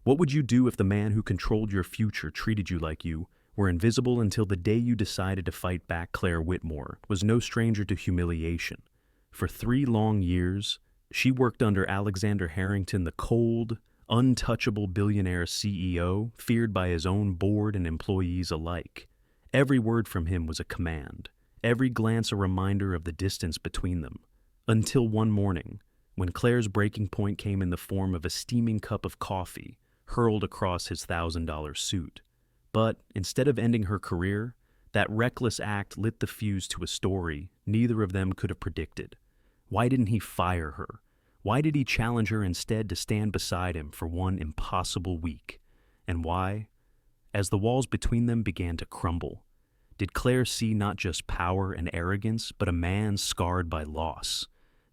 What would you do if the man who controlled your future treated you like you were invisible until the day you decided to fight back? Claire Whitmore was no stranger to humiliation. For 3 long years, she worked under Alexander Harrington, the cold, untouchable billionaire CEO, feared by his own board and employees alike. Every word from him was a command, every glance a reminder of the distance between them. Until one morning, when Claire's breaking point came in the form of a steaming cup of coffee hurled across his $1,000 suit. But instead of ending her career, that reckless act lit the fuse to a story neither of them could have predicted. Why didn't he fire her? Why did he challenge her instead to stand beside him for one impossible week? And why, as the walls between them began to crumble, did Claire see not just power and arrogance, but a man scarred by loss,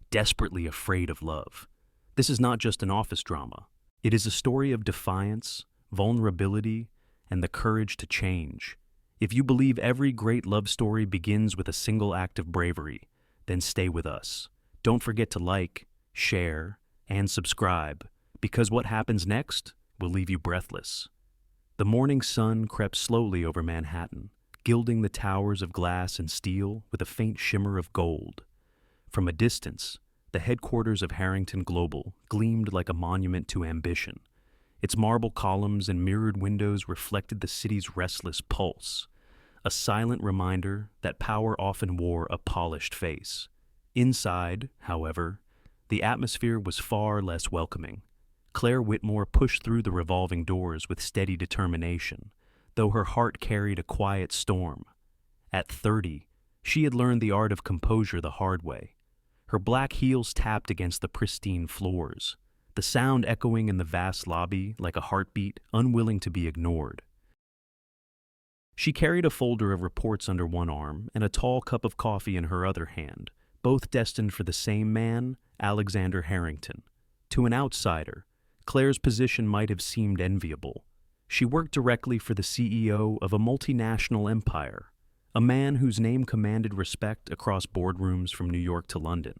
desperately afraid of love? This is not just an office drama. It is a story of defiance, vulnerability, and the courage to change. If you believe every great love story begins with a single act of bravery, then stay with us. Don't forget to like, share, and subscribe, because what happens next will leave you breathless. The morning sun crept slowly over Manhattan, gilding the towers of glass and steel with a faint shimmer of gold. From a distance, the headquarters of Harrington Global gleamed like a monument to ambition. Its marble columns and mirrored windows reflected the city's restless pulse, a silent reminder that power often wore a polished face. Inside, however, the atmosphere was far less welcoming. Claire Whitmore pushed through the revolving doors with steady determination, though her heart carried a quiet storm. At 30, she had learned the art of composure the hard way. Her black heels tapped against the pristine floors, the sound echoing in the vast lobby like a heartbeat unwilling to be ignored. She carried a folder of reports under one arm and a tall cup of coffee in her other hand, both destined for the same man, Alexander Harrington. To an outsider, Claire's position might have seemed enviable. She worked directly for the CEO of a multinational empire, a man whose name commanded respect across boardrooms from New York to London.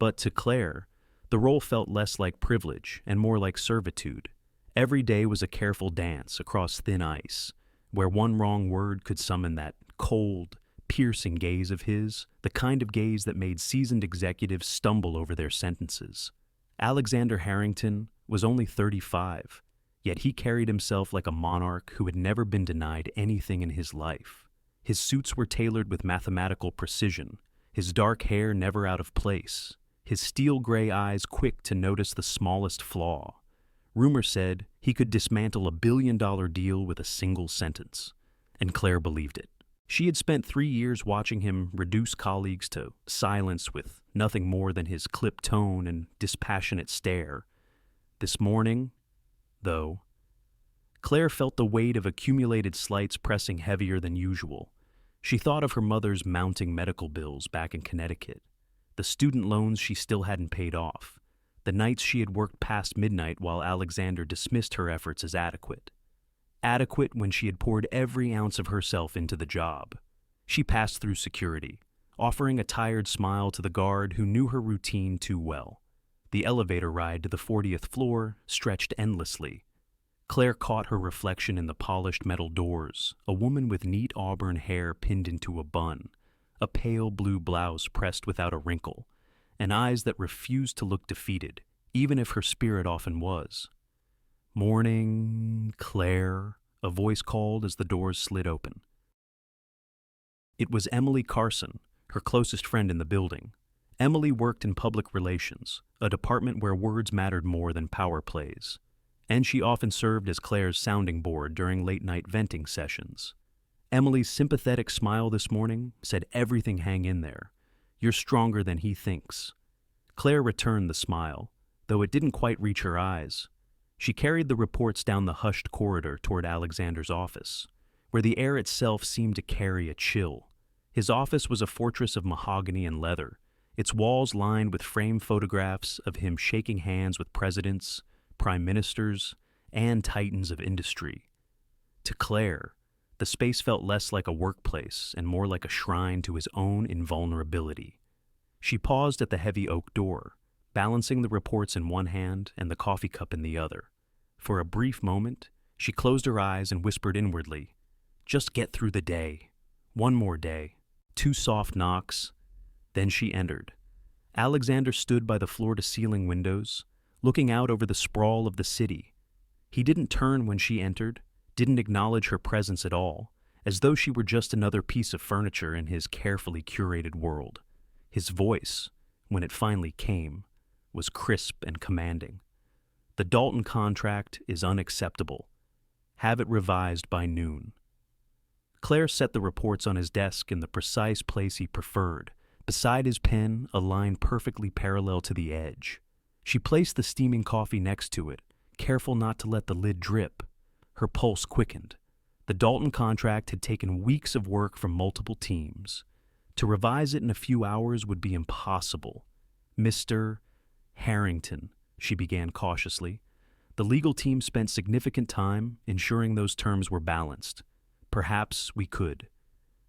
But to Claire, the role felt less like privilege and more like servitude. Every day was a careful dance across thin ice, where one wrong word could summon that cold, piercing gaze of his, the kind of gaze that made seasoned executives stumble over their sentences. Alexander Harrington was only 35, yet he carried himself like a monarch who had never been denied anything in his life. His suits were tailored with mathematical precision, his dark hair never out of place, his steel-gray eyes quick to notice the smallest flaw. Rumor said he could dismantle a billion-dollar deal with a single sentence, and Claire believed it. She had spent 3 years watching him reduce colleagues to silence with nothing more than his clipped tone and dispassionate stare. This morning, though, Claire felt the weight of accumulated slights pressing heavier than usual. She thought of her mother's mounting medical bills back in Connecticut, the student loans she still hadn't paid off, the nights she had worked past midnight while Alexander dismissed her efforts as adequate. Adequate when she had poured every ounce of herself into the job. She passed through security, offering a tired smile to the guard who knew her routine too well. The elevator ride to the 40th floor stretched endlessly. Claire caught her reflection in the polished metal doors, a woman with neat auburn hair pinned into a bun, a pale blue blouse pressed without a wrinkle, and eyes that refused to look defeated, even if her spirit often was. "Morning, Claire," a voice called as the doors slid open. It was Emily Carson, her closest friend in the building. Emily worked in public relations, a department where words mattered more than power plays, and she often served as Claire's sounding board during late-night venting sessions. Emily's sympathetic smile this morning said, "Everything hang in there. You're stronger than he thinks." Claire returned the smile, though it didn't quite reach her eyes. She carried the reports down the hushed corridor toward Alexander's office, where the air itself seemed to carry a chill. His office was a fortress of mahogany and leather, its walls lined with framed photographs of him shaking hands with presidents, prime ministers, and titans of industry. To Claire, the space felt less like a workplace and more like a shrine to his own invulnerability. She paused at the heavy oak door, balancing the reports in one hand and the coffee cup in the other. For a brief moment, she closed her eyes and whispered inwardly, "Just get through the day. One more day." 2 soft knocks. Then she entered. Alexander stood by the floor-to-ceiling windows, looking out over the sprawl of the city. He didn't turn when she entered, didn't acknowledge her presence at all, as though she were just another piece of furniture in his carefully curated world. His voice, when it finally came, was crisp and commanding. "The Dalton contract is unacceptable. Have it revised by noon." Claire set the reports on his desk in the precise place he preferred, beside his pen, a line perfectly parallel to the edge. She placed the steaming coffee next to it, careful not to let the lid drip. Her pulse quickened. The Dalton contract had taken weeks of work from multiple teams. To revise it in a few hours would be impossible. "Mr. Harrington," she began cautiously. "The legal team spent significant time ensuring those terms were balanced. Perhaps we could."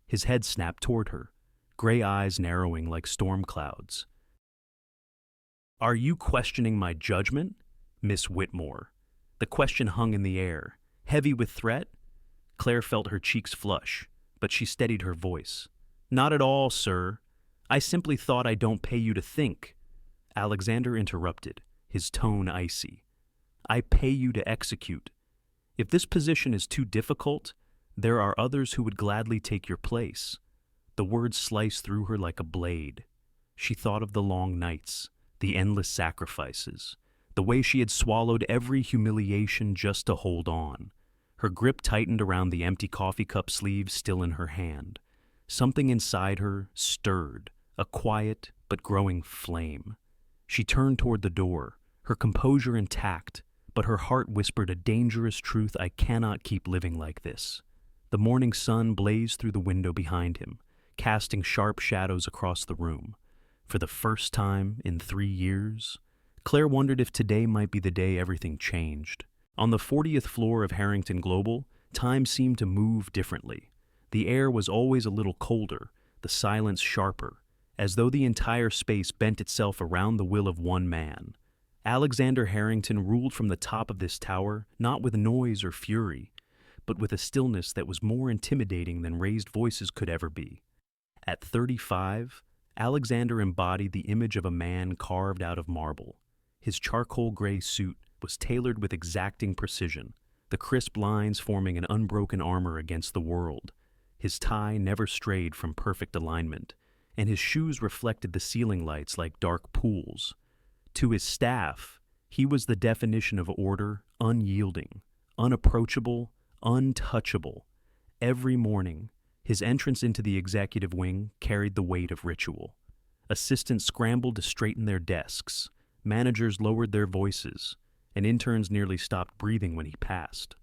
His head snapped toward her, gray eyes narrowing like storm clouds. "Are you questioning my judgment, Miss Whitmore?" The question hung in the air, heavy with threat. Claire felt her cheeks flush, but she steadied her voice. "Not at all, sir. I simply thought I don't pay you to think." Alexander interrupted, his tone icy. "I pay you to execute. If this position is too difficult, there are others who would gladly take your place." The words sliced through her like a blade. She thought of the long nights, the endless sacrifices, the way she had swallowed every humiliation just to hold on. Her grip tightened around the empty coffee cup sleeve still in her hand. Something inside her stirred, a quiet but growing flame. She turned toward the door, her composure intact, but her heart whispered a dangerous truth: I cannot keep living like this. The morning sun blazed through the window behind him, casting sharp shadows across the room. For the first time in 3 years, Claire wondered if today might be the day everything changed. On the 40th floor of Harrington Global, time seemed to move differently. The air was always a little colder, the silence sharper, as though the entire space bent itself around the will of one man. Alexander Harrington ruled from the top of this tower, not with noise or fury, but with a stillness that was more intimidating than raised voices could ever be. At 35, Alexander embodied the image of a man carved out of marble. His charcoal gray suit was tailored with exacting precision, the crisp lines forming an unbroken armor against the world. His tie never strayed from perfect alignment, and his shoes reflected the ceiling lights like dark pools. To his staff, he was the definition of order, unyielding, unapproachable, untouchable. Every morning, his entrance into the executive wing carried the weight of ritual. Assistants scrambled to straighten their desks, managers lowered their voices, and interns nearly stopped breathing when he passed.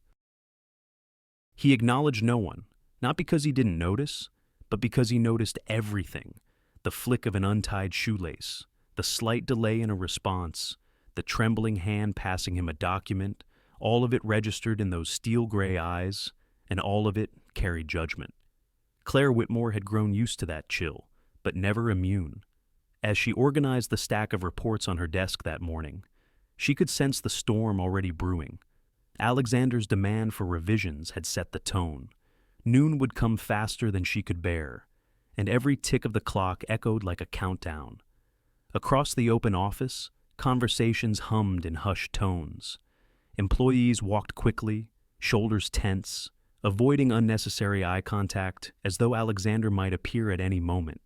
He acknowledged no one, not because he didn't notice, but because he noticed everything: the flick of an untied shoelace, the slight delay in a response, the trembling hand passing him a document, all of it registered in those steel-gray eyes, and all of it carried judgment. Claire Whitmore had grown used to that chill, but never immune. As she organized the stack of reports on her desk that morning, she could sense the storm already brewing. Alexander's demand for revisions had set the tone. Noon would come faster than she could bear, and every tick of the clock echoed like a countdown. Across the open office, conversations hummed in hushed tones. Employees walked quickly, shoulders tense, avoiding unnecessary eye contact, as though Alexander might appear at any moment.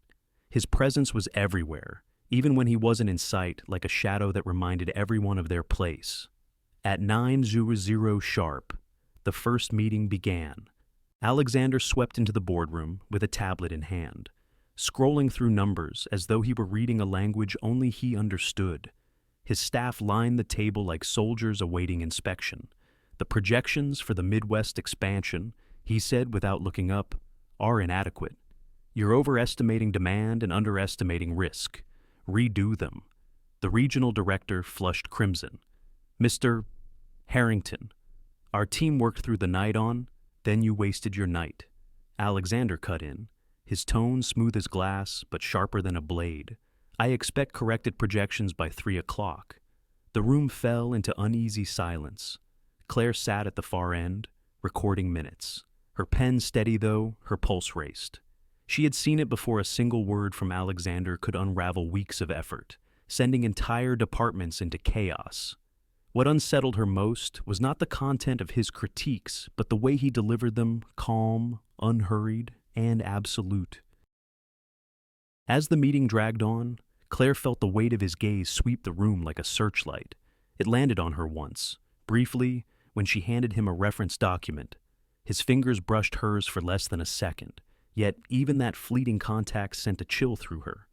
His presence was everywhere, even when he wasn't in sight, like a shadow that reminded everyone of their place. At 9:00 sharp, the first meeting began. Alexander swept into the boardroom with a tablet in hand, scrolling through numbers as though he were reading a language only he understood. His staff lined the table like soldiers awaiting inspection. The projections for the Midwest expansion, he said without looking up, are inadequate. You're overestimating demand and underestimating risk. Redo them. The regional director flushed crimson. "Mr. Harrington, our team worked through the night on, then you wasted your night." Alexander cut in, his tone smooth as glass but sharper than a blade. "I expect corrected projections by 3 o'clock. The room fell into uneasy silence. Claire sat at the far end, recording minutes. Her pen steady though, her pulse raced. She had seen it before a single word from Alexander could unravel weeks of effort, sending entire departments into chaos. What unsettled her most was not the content of his critiques, but the way he delivered them, calm, unhurried, and absolute. As the meeting dragged on, Claire felt the weight of his gaze sweep the room like a searchlight. It landed on her once, briefly, when she handed him a reference document. His fingers brushed hers for less than a second, yet even that fleeting contact sent a chill through her.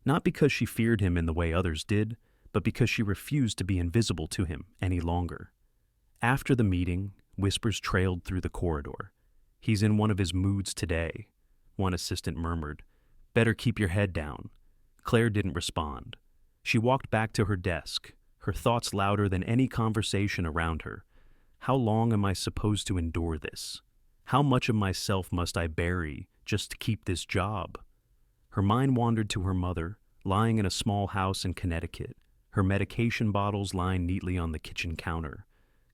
Not because she feared him in the way others did, but because she refused to be invisible to him any longer. After the meeting, whispers trailed through the corridor. "He's in one of his moods today," one assistant murmured. "Better keep your head down." Claire didn't respond. She walked back to her desk, her thoughts louder than any conversation around her. How long am I supposed to endure this? How much of myself must I bury just to keep this job? Her mind wandered to her mother, lying in a small house in Connecticut, her medication bottles lying neatly on the kitchen counter.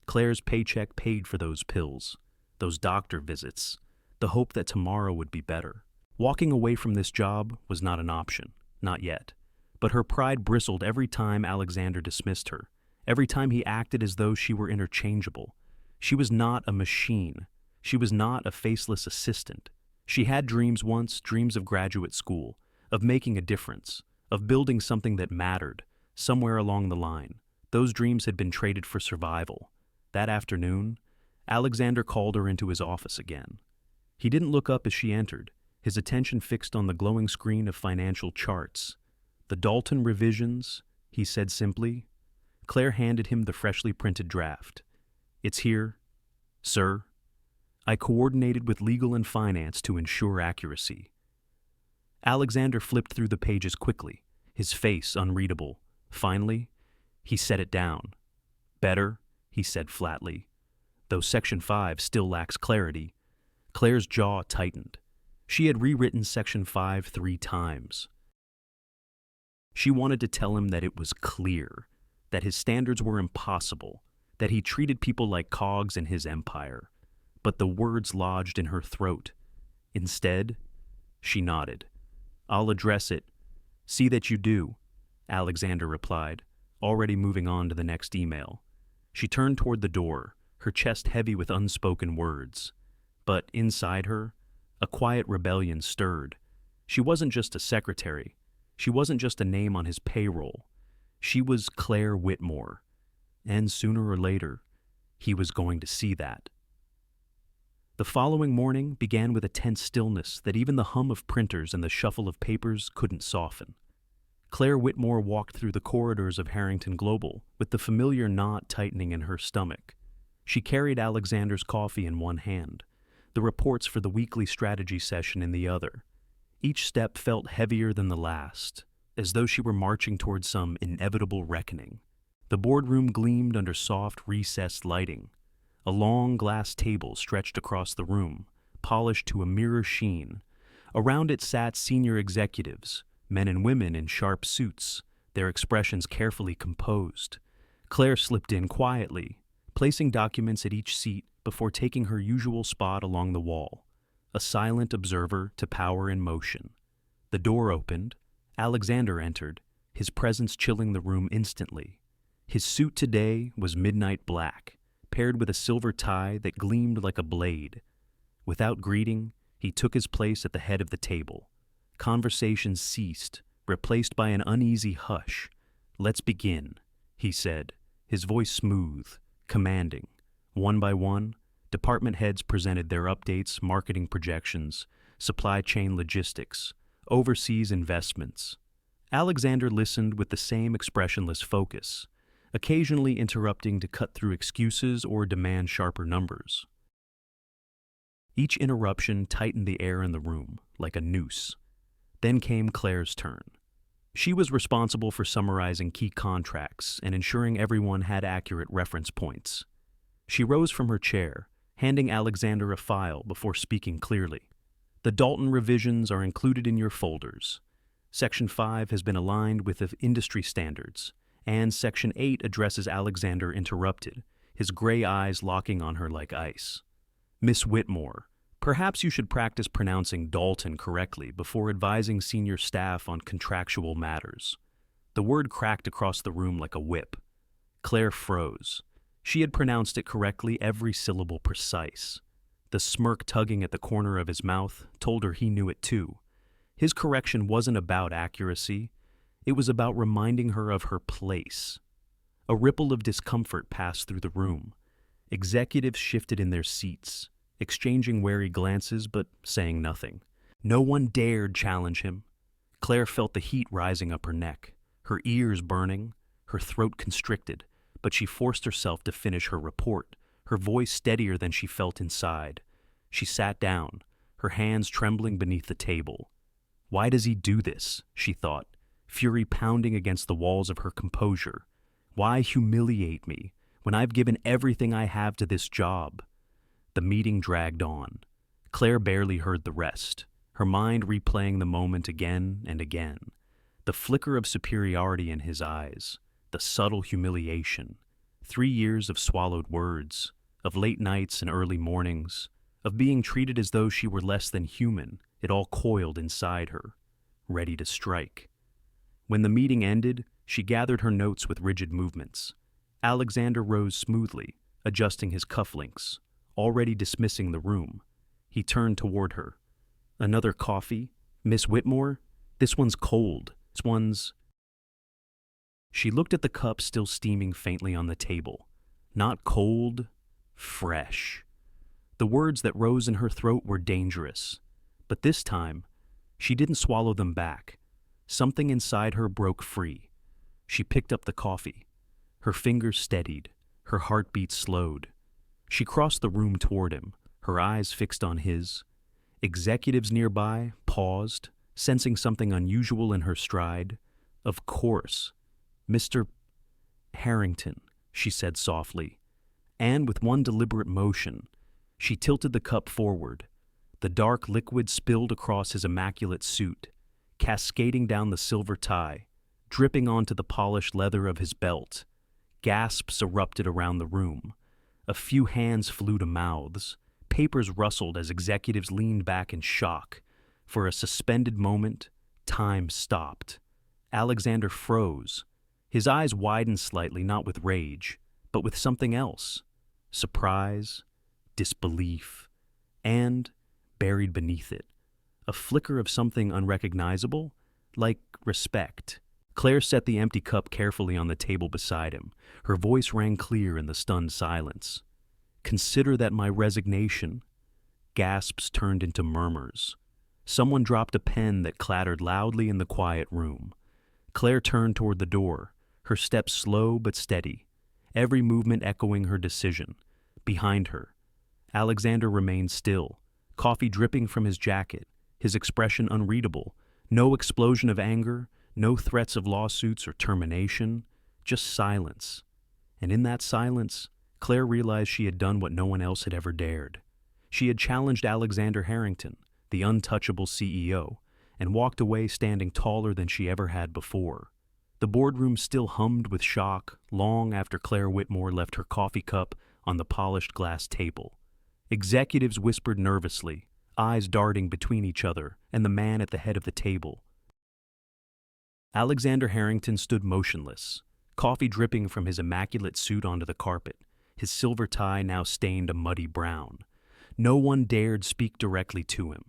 Claire's paycheck paid for those pills, those doctor visits, the hope that tomorrow would be better. Walking away from this job was not an option, not yet. But her pride bristled every time Alexander dismissed her, every time he acted as though she were interchangeable. She was not a machine. She was not a faceless assistant. She had dreams once, dreams of graduate school, of making a difference, of building something that mattered. Somewhere along the line, those dreams had been traded for survival. That afternoon, Alexander called her into his office again. He didn't look up as she entered, his attention fixed on the glowing screen of financial charts. "The Dalton revisions," he said simply. Claire handed him the freshly printed draft. "It's here, sir. I coordinated with legal and finance to ensure accuracy." Alexander flipped through the pages quickly, his face unreadable. Finally, he set it down. "Better," he said flatly. "Though Section 5 still lacks clarity." Claire's jaw tightened. She had rewritten Section 5 3 times. She wanted to tell him that it was clear, that his standards were impossible, that he treated people like cogs in his empire. But the words lodged in her throat. Instead, she nodded. "I'll address it. See that you do," Alexander replied, already moving on to the next email. She turned toward the door, her chest heavy with unspoken words. But inside her, a quiet rebellion stirred. She wasn't just a secretary. She wasn't just a name on his payroll. She was Claire Whitmore. And sooner or later, he was going to see that. The following morning began with a tense stillness that even the hum of printers and the shuffle of papers couldn't soften. Claire Whitmore walked through the corridors of Harrington Global with the familiar knot tightening in her stomach. She carried Alexander's coffee in one hand, the reports for the weekly strategy session in the other. Each step felt heavier than the last, as though she were marching toward some inevitable reckoning. The boardroom gleamed under soft, recessed lighting. A long glass table stretched across the room, polished to a mirror sheen. Around it sat senior executives, men and women in sharp suits, their expressions carefully composed. Claire slipped in quietly, placing documents at each seat before taking her usual spot along the wall, a silent observer to power in motion. The door opened. Alexander entered, his presence chilling the room instantly. His suit today was midnight black, paired with a silver tie that gleamed like a blade. Without greeting, he took his place at the head of the table. Conversation ceased, replaced by an uneasy hush. "Let's begin," he said, his voice smooth, commanding. One by one, department heads presented their updates, marketing projections, supply chain logistics, overseas investments. Alexander listened with the same expressionless focus, occasionally interrupting to cut through excuses or demand sharper numbers. Each interruption tightened the air in the room, like a noose. Then came Claire's turn. She was responsible for summarizing key contracts and ensuring everyone had accurate reference points. She rose from her chair, handing Alexander a file before speaking clearly. "The Dalton revisions are included in your folders. Section 5 has been aligned with the industry standards, and Section 8 addresses." Alexander interrupted, his gray eyes locking on her like ice. "Miss Whitmore, perhaps you should practice pronouncing Dalton correctly before advising senior staff on contractual matters." The word cracked across the room like a whip. Claire froze. She had pronounced it correctly, every syllable precise. The smirk tugging at the corner of his mouth told her he knew it too. His correction wasn't about accuracy. It was about reminding her of her place. A ripple of discomfort passed through the room. Executives shifted in their seats, exchanging wary glances but saying nothing. No one dared challenge him. Claire felt the heat rising up her neck, her ears burning, her throat constricted, but she forced herself to finish her report, her voice steadier than she felt inside. She sat down, her hands trembling beneath the table. Why does he do this? She thought, fury pounding against the walls of her composure. Why humiliate me when I've given everything I have to this job? The meeting dragged on. Claire barely heard the rest, her mind replaying the moment again and again. The flicker of superiority in his eyes, the subtle humiliation, 3 years of swallowed words, of late nights and early mornings, of being treated as though she were less than human. It all coiled inside her, ready to strike. When the meeting ended, she gathered her notes with rigid movements. Alexander rose smoothly, adjusting his cufflinks, already dismissing the room. He turned toward her. "Another coffee? Miss Whitmore? This one's cold. This one's—" She looked at the cup still steaming faintly on the table. Not cold, fresh. The words that rose in her throat were dangerous. But this time, she didn't swallow them back. Something inside her broke free. She picked up the coffee. Her fingers steadied, her heartbeat slowed. She crossed the room toward him, her eyes fixed on his. Executives nearby paused, sensing something unusual in her stride. "Of course. Mr. Harrington," she said softly. And with one deliberate motion, she tilted the cup forward. The dark liquid spilled across his immaculate suit, cascading down the silver tie, dripping onto the polished leather of his belt. Gasps erupted around the room. A few hands flew to mouths. Papers rustled as executives leaned back in shock. For a suspended moment, time stopped. Alexander froze. His eyes widened slightly, not with rage, but with something else. Surprise, disbelief, and, buried beneath it, a flicker of something unrecognizable, like respect. Claire set the empty cup carefully on the table beside him. Her voice rang clear in the stunned silence. "Consider that my resignation." Gasps turned into murmurs. Someone dropped a pen that clattered loudly in the quiet room. Claire turned toward the door, her steps slow but steady, every movement echoing her decision. Behind her, Alexander remained still, coffee dripping from his jacket, his expression unreadable. No explosion of anger, no threats of lawsuits or termination, just silence. And in that silence, Claire realized she had done what no one else had ever dared. She had challenged Alexander Harrington, the untouchable CEO, and walked away standing taller than she ever had before. The boardroom still hummed with shock long after Claire Whitmore left her coffee cup on the polished glass table. Executives whispered nervously, eyes darting between each other and the man at the head of the table. Alexander Harrington stood motionless, coffee dripping from his immaculate suit onto the carpet, his silver tie now stained a muddy brown. No one dared speak directly to him.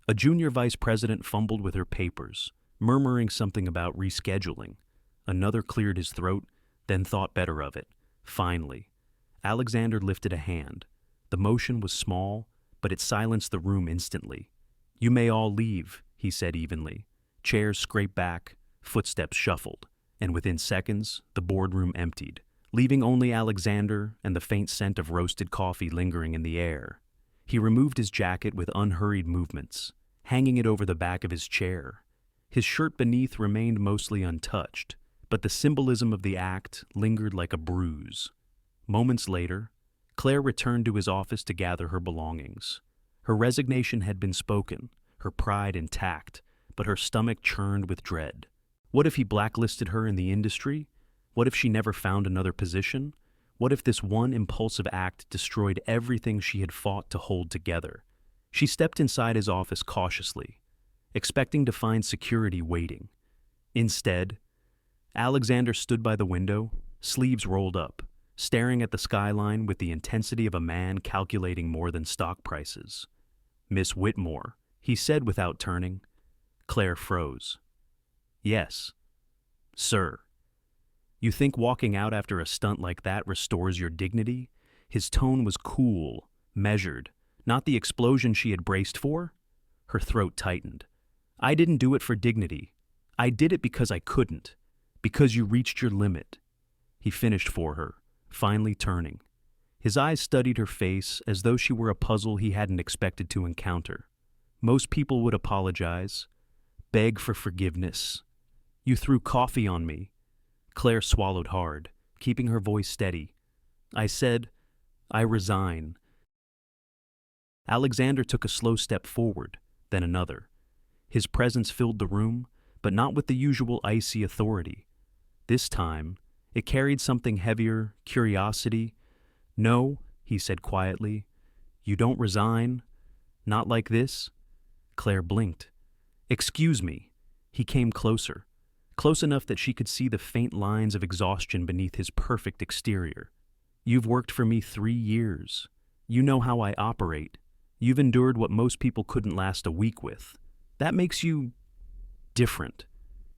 A junior vice president fumbled with her papers, murmuring something about rescheduling. Another cleared his throat, then thought better of it. Finally, Alexander lifted a hand. The motion was small, but it silenced the room instantly. "You may all leave," he said evenly. Chairs scraped back, footsteps shuffled, and within seconds, the boardroom emptied, leaving only Alexander and the faint scent of roasted coffee lingering in the air. He removed his jacket with unhurried movements, hanging it over the back of his chair. His shirt beneath remained mostly untouched, but the symbolism of the act lingered like a bruise. Moments later, Claire returned to his office to gather her belongings. Her resignation had been spoken, her pride intact, but her stomach churned with dread. What if he blacklisted her in the industry? What if she never found another position? What if this one impulsive act destroyed everything she had fought to hold together? She stepped inside his office cautiously, expecting to find security waiting. Instead, Alexander stood by the window, sleeves rolled up, staring at the skyline with the intensity of a man calculating more than stock prices. "Miss Whitmore," he said without turning. Claire froze. "Yes, sir." "You think walking out after a stunt like that restores your dignity?" His tone was cool, measured, not the explosion she had braced for. Her throat tightened. "I didn't do it for dignity. I did it because I couldn't. Because you reached your limit." He finished for her, finally turning. His eyes studied her face as though she were a puzzle he hadn't expected to encounter. Most people would apologize, beg for forgiveness. "You threw coffee on me." Claire swallowed hard, keeping her voice steady. "I said, I resign." Alexander took a slow step forward, then another. His presence filled the room, but not with the usual icy authority. This time, it carried something heavier, curiosity. "No," he said quietly. "You don't resign? Not like this?" Claire blinked. "Excuse me." He came closer, close enough that she could see the faint lines of exhaustion beneath his perfect exterior. "You've worked for me 3 years. You know how I operate. You've endured what most people couldn't last a week with. That makes you different."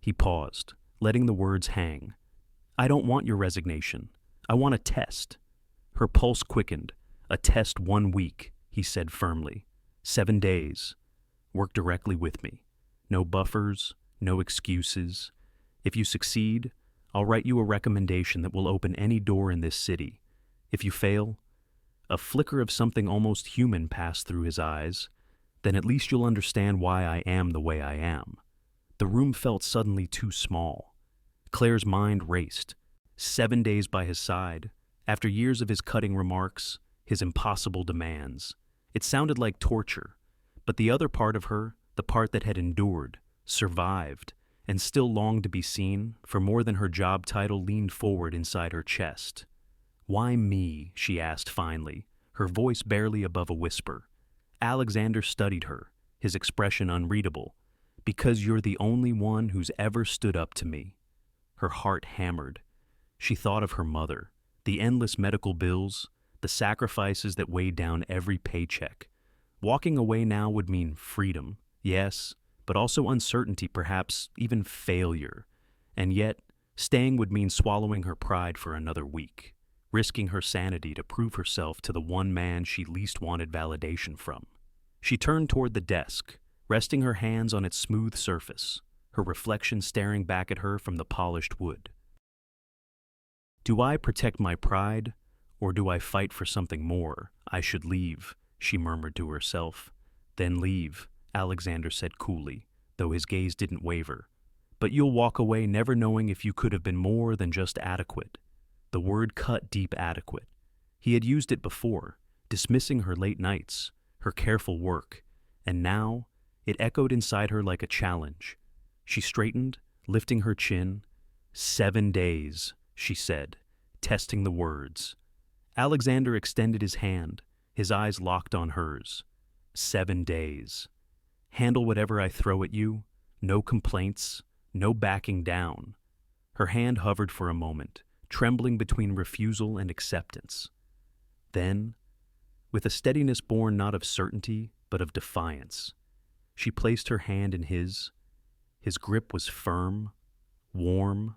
He paused, letting the words hang. "I don't want your resignation. I want a test." Her pulse quickened. "A test 1 week," he said firmly. 7 days. Work directly with me. No buffers, no excuses. If you succeed, I'll write you a recommendation that will open any door in this city. If you fail, a flicker of something almost human passed through his eyes, then at least you'll understand why I am the way I am. The room felt suddenly too small. Claire's mind raced. 7 days by his side, after years of his cutting remarks, his impossible demands. It sounded like torture, but the other part of her, the part that had endured, survived, and still longed to be seen, for more than her job title, leaned forward inside her chest. "Why me?" she asked finally, her voice barely above a whisper. Alexander studied her, his expression unreadable. "Because you're the only one who's ever stood up to me." Her heart hammered. She thought of her mother, the endless medical bills, the sacrifices that weighed down every paycheck. Walking away now would mean freedom, yes, but also uncertainty, perhaps even failure. And yet, staying would mean swallowing her pride for another week, risking her sanity to prove herself to the one man she least wanted validation from. She turned toward the desk, resting her hands on its smooth surface, her reflection staring back at her from the polished wood. "Do I protect my pride, or do I fight for something more? I should leave," she murmured to herself. "Then leave," Alexander said coolly, though his gaze didn't waver. "But you'll walk away never knowing if you could have been more than just adequate." The word cut deep. Adequate. He had used it before, dismissing her late nights, her careful work, and now it echoed inside her like a challenge. She straightened, lifting her chin. 7 days, she said, testing the words. Alexander extended his hand, his eyes locked on hers. 7 days. Handle whatever I throw at you, no complaints, no backing down. Her hand hovered for a moment, trembling between refusal and acceptance. Then, with a steadiness born not of certainty, but of defiance, she placed her hand in his. His grip was firm, warm,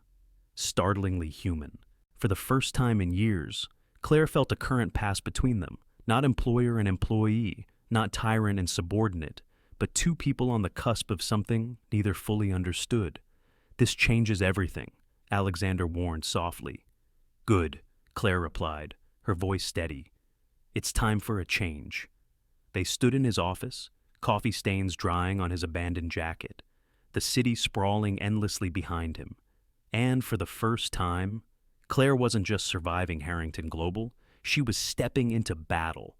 startlingly human. For the first time in years, Claire felt a current pass between them, not employer and employee, not tyrant and subordinate, but two people on the cusp of something neither fully understood. "This changes everything," Alexander warned softly. "Good," Claire replied, her voice steady. "It's time for a change." They stood in his office, coffee stains drying on his abandoned jacket, the city sprawling endlessly behind him. And for the first time, Claire wasn't just surviving Harrington Global, she was stepping into battle.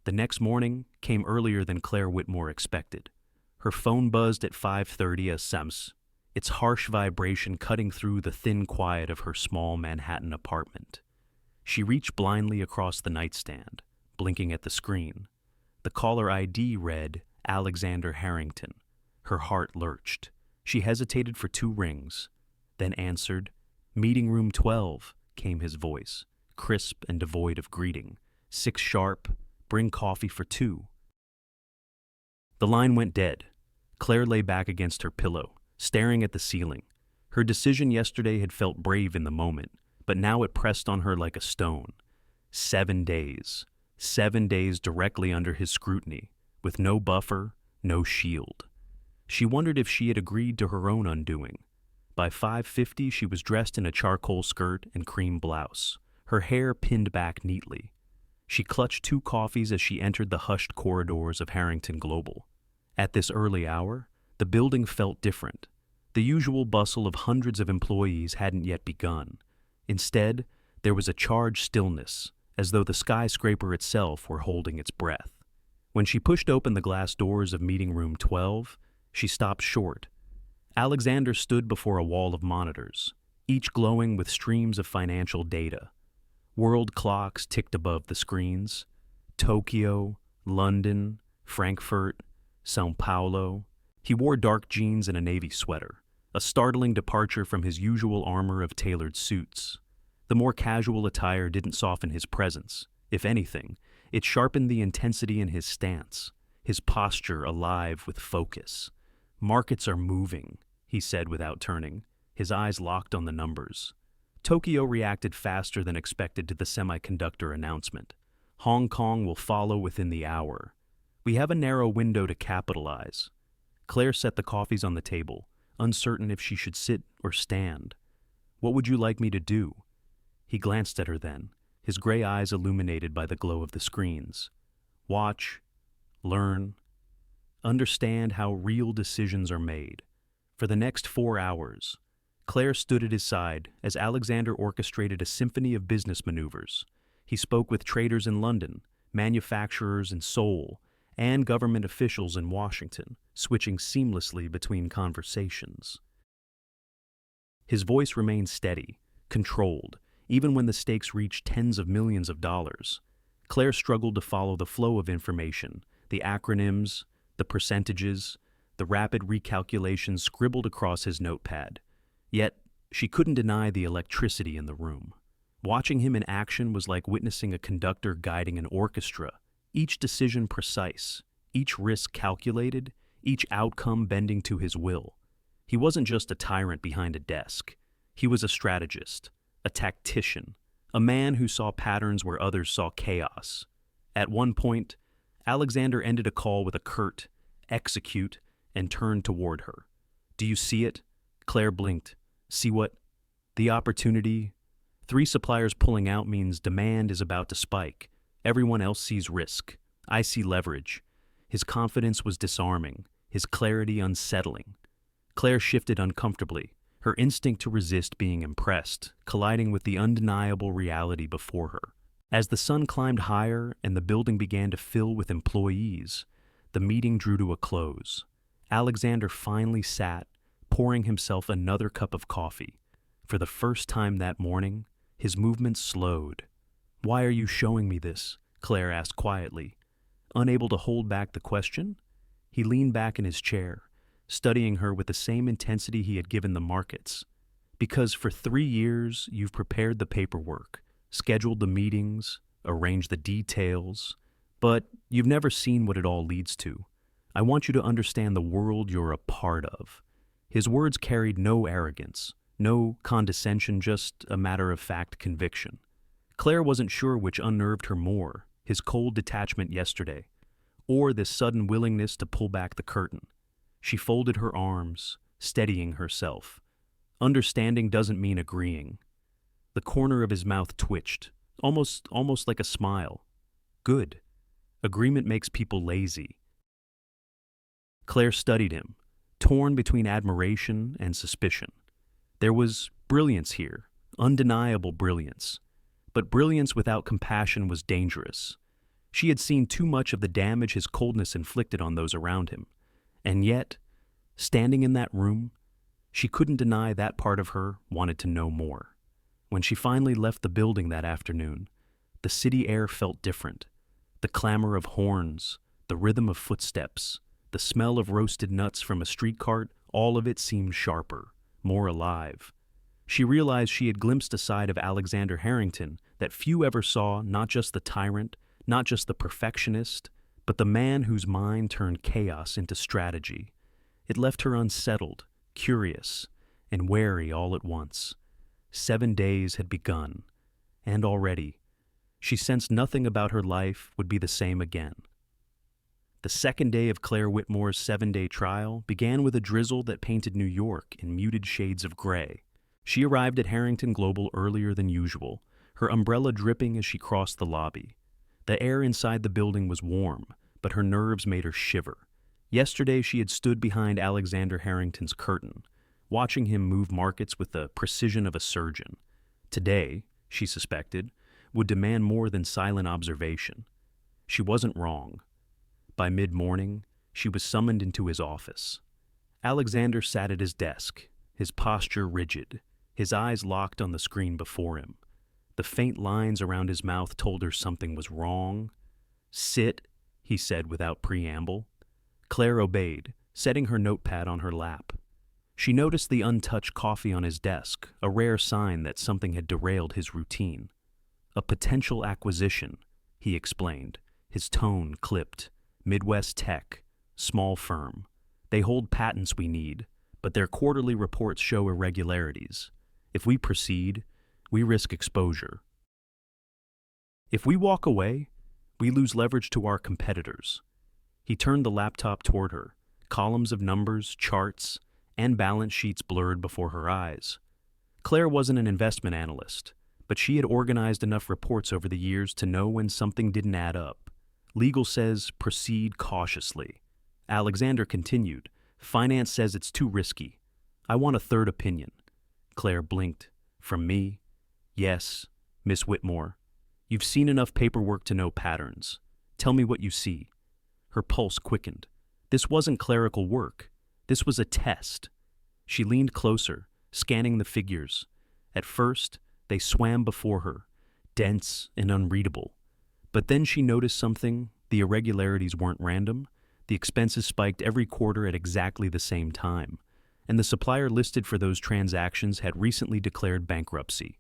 The next morning came earlier than Claire Whitmore expected. Her phone buzzed at 5:30 a.m., its harsh vibration cutting through the thin quiet of her small Manhattan apartment. She reached blindly across the nightstand, blinking at the screen. The caller ID read Alexander Harrington. Her heart lurched. She hesitated for 2 rings, then answered. "Meeting room 12, came his voice, crisp and devoid of greeting. 6 sharp, bring coffee for 2. The line went dead. Claire lay back against her pillow, staring at the ceiling. Her decision yesterday had felt brave in the moment, but now it pressed on her like a stone. 7 days. 7 days directly under his scrutiny, with no buffer, no shield. She wondered if she had agreed to her own undoing. By 5:50, she was dressed in a charcoal skirt and cream blouse, her hair pinned back neatly. She clutched 2 coffees as she entered the hushed corridors of Harrington Global. At this early hour, the building felt different. The usual bustle of hundreds of employees hadn't yet begun. Instead, there was a charged stillness, as though the skyscraper itself were holding its breath. When she pushed open the glass doors of meeting room 12, she stopped short. Alexander stood before a wall of monitors, each glowing with streams of financial data. World clocks ticked above the screens. Tokyo, London, Frankfurt, São Paulo. He wore dark jeans and a navy sweater, a startling departure from his usual armor of tailored suits. The more casual attire didn't soften his presence. If anything, it sharpened the intensity in his stance, his posture alive with focus. "Markets are moving," he said without turning, his eyes locked on the numbers. Tokyo reacted faster than expected to the semiconductor announcement. Hong Kong will follow within the hour. We have a narrow window to capitalize. Claire set the coffees on the table, uncertain if she should sit or stand. "What would you like me to do?" He glanced at her then, his gray eyes illuminated by the glow of the screens. "Watch, learn, understand how real decisions are made." For the next 4 hours, Claire stood at his side as Alexander orchestrated a symphony of business maneuvers. He spoke with traders in London, manufacturers in Seoul, and government officials in Washington, switching seamlessly between conversations. His voice remained steady, controlled, even when the stakes reached tens of millions of dollars. Claire struggled to follow the flow of information, the acronyms, the percentages, the rapid recalculations scribbled across his notepad. Yet, she couldn't deny the electricity in the room. Watching him in action was like witnessing a conductor guiding an orchestra, each decision precise, each risk calculated, each outcome bending to his will. He wasn't just a tyrant behind a desk. He was a strategist, a tactician, a man who saw patterns where others saw chaos. At one point, Alexander ended a call with a curt, "Execute," and turned toward her. "Do you see it?" Claire blinked. "See what?" "The opportunity. 3 suppliers pulling out means demand is about to spike. Everyone else sees risk. I see leverage." His confidence was disarming, his clarity unsettling. Claire shifted uncomfortably, her instinct to resist being impressed, colliding with the undeniable reality before her. As the sun climbed higher and the building began to fill with employees, the meeting drew to a close. Alexander finally sat, pouring himself another cup of coffee. For the first time that morning, his movements slowed. "Why are you showing me this?" Claire asked quietly. Unable to hold back the question, he leaned back in his chair, studying her with the same intensity he had given the markets. "Because for 3 years you've prepared the paperwork, scheduled the meetings, arranged the details, but you've never seen what it all leads to. I want you to understand the world you're a part of." His words carried no arrogance, no condescension, just a matter-of-fact conviction. Claire wasn't sure which unnerved her more, his cold detachment yesterday, or this sudden willingness to pull back the curtain. She folded her arms, steadying herself. Understanding doesn't mean agreeing. The corner of his mouth twitched, almost like a smile. "Good. Agreement makes people lazy." Claire studied him, torn between admiration and suspicion. There was brilliance here, undeniable brilliance. But brilliance without compassion was dangerous. She had seen too much of the damage his coldness inflicted on those around him. And yet, standing in that room, she couldn't deny that part of her wanted to know more. When she finally left the building that afternoon, the city air felt different. The clamor of horns, the rhythm of footsteps, the smell of roasted nuts from a street cart, all of it seemed sharper, more alive. She realized she had glimpsed a side of Alexander Harrington that few ever saw, not just the tyrant, not just the perfectionist, but the man whose mind turned chaos into strategy. It left her unsettled, curious, and wary all at once. 7 days had begun, and already, she sensed nothing about her life would be the same again. The second day of Claire Whitmore's 7-day trial began with a drizzle that painted New York in muted shades of gray. She arrived at Harrington Global earlier than usual, her umbrella dripping as she crossed the lobby. The air inside the building was warm, but her nerves made her shiver. Yesterday she had stood behind Alexander Harrington's curtain, watching him move markets with the precision of a surgeon. Today, she suspected, would demand more than silent observation. She wasn't wrong. By mid-morning, she was summoned into his office. Alexander sat at his desk, his posture rigid, his eyes locked on the screen before him. The faint lines around his mouth told her something was wrong. "Sit," he said without preamble. Claire obeyed, setting her notepad on her lap. She noticed the untouched coffee on his desk, a rare sign that something had derailed his routine. "A potential acquisition," he explained, his tone clipped. "Midwest Tech, small firm. They hold patents we need, but their quarterly reports show irregularities. If we proceed, we risk exposure. If we walk away, we lose leverage to our competitors." He turned the laptop toward her, columns of numbers, charts, and balance sheets blurred before her eyes. Claire wasn't an investment analyst, but she had organized enough reports over the years to know when something didn't add up. Legal says proceed cautiously. Alexander continued, finance says it's too risky. I want a third opinion. Claire blinked. From me? Yes, Miss Whitmore. You've seen enough paperwork to know patterns. Tell me what you see. Her pulse quickened. This wasn't clerical work. This was a test. She leaned closer, scanning the figures. At first, they swam before her, dense and unreadable. But then she noticed something. The irregularities weren't random. The expenses spiked every quarter at exactly the same time. And the supplier listed for those transactions had recently declared bankruptcy.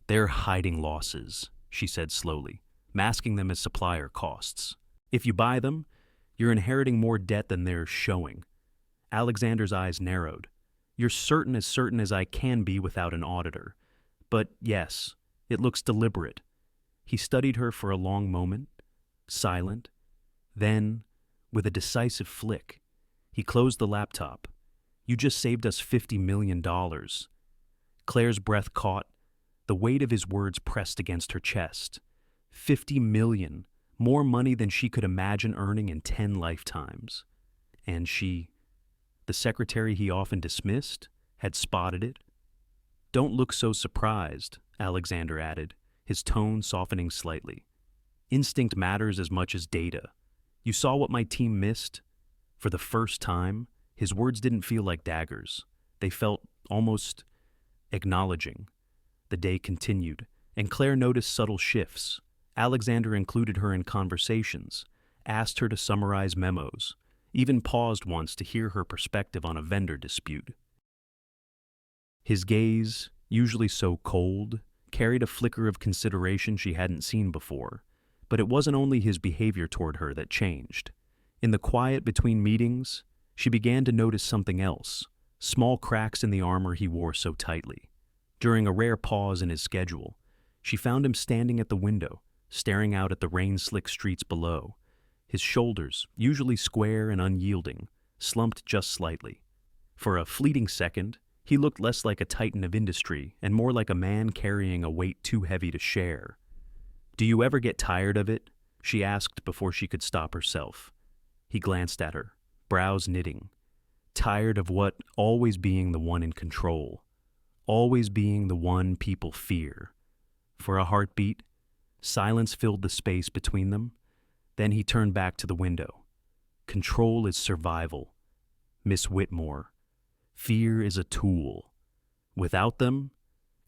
They're hiding losses, she said slowly, masking them as supplier costs. If you buy them, you're inheriting more debt than they're showing. Alexander's eyes narrowed. You're certain as I can be without an auditor. But yes, it looks deliberate. He studied her for a long moment, silent. Then, with a decisive flick, he closed the laptop. You just saved us $50 million. Claire's breath caught. The weight of his words pressed against her chest. 50 million, more money than she could imagine earning in 10 lifetimes. And she, the secretary he often dismissed, had spotted it. Don't look so surprised, Alexander added, his tone softening slightly. Instinct matters as much as data. You saw what my team missed? For the first time, his words didn't feel like daggers. They felt almost acknowledging. The day continued, and Claire noticed subtle shifts. Alexander included her in conversations, asked her to summarize memos, even paused once to hear her perspective on a vendor dispute. His gaze, usually so cold, carried a flicker of consideration she hadn't seen before. But it wasn't only his behavior toward her that changed. In the quiet between meetings, she began to notice something else, small cracks in the armor he wore so tightly. During a rare pause in his schedule, she found him standing at the window, staring out at the rain-slicked streets below. His shoulders, usually square and unyielding, slumped just slightly. For a fleeting second, he looked less like a titan of industry and more like a man carrying a weight too heavy to share. Do you ever get tired of it? She asked before she could stop herself. He glanced at her, brows knitting. Tired of what? Always being the one in control. Always being the one people fear. For a heartbeat, silence filled the space between them. Then he turned back to the window. Control is survival. Miss Whitmore. Fear is a tool. Without them,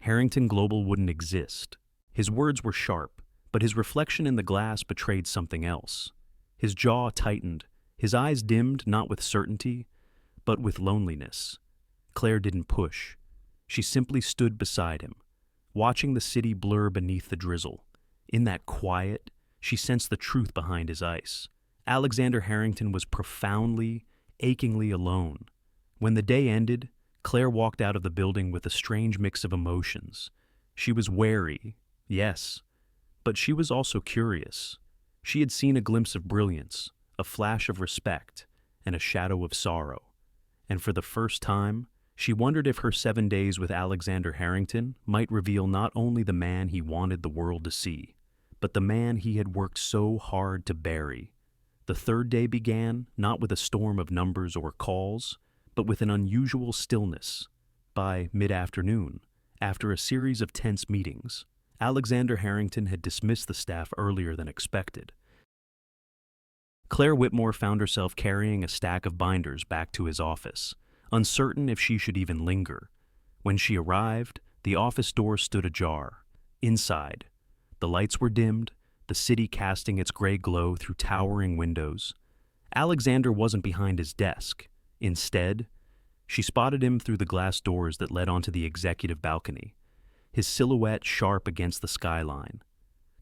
Harrington Global wouldn't exist. His words were sharp, but his reflection in the glass betrayed something else. His jaw tightened, his eyes dimmed not with certainty, but with loneliness. Claire didn't push. She simply stood beside him, watching the city blur beneath the drizzle. In that quiet, she sensed the truth behind his ice. Alexander Harrington was profoundly, achingly alone. When the day ended, Claire walked out of the building with a strange mix of emotions. She was wary, yes, but she was also curious. She had seen a glimpse of brilliance, a flash of respect, and a shadow of sorrow. And for the first time, she wondered if her 7 days with Alexander Harrington might reveal not only the man he wanted the world to see, but the man he had worked so hard to bury. The third day began not with a storm of numbers or calls, but with an unusual stillness. By mid-afternoon, after a series of tense meetings, Alexander Harrington had dismissed the staff earlier than expected. Claire Whitmore found herself carrying a stack of binders back to his office, uncertain if she should even linger. When she arrived, the office door stood ajar. Inside, the lights were dimmed, the city casting its gray glow through towering windows. Alexander wasn't behind his desk. Instead, she spotted him through the glass doors that led onto the executive balcony, his silhouette sharp against the skyline.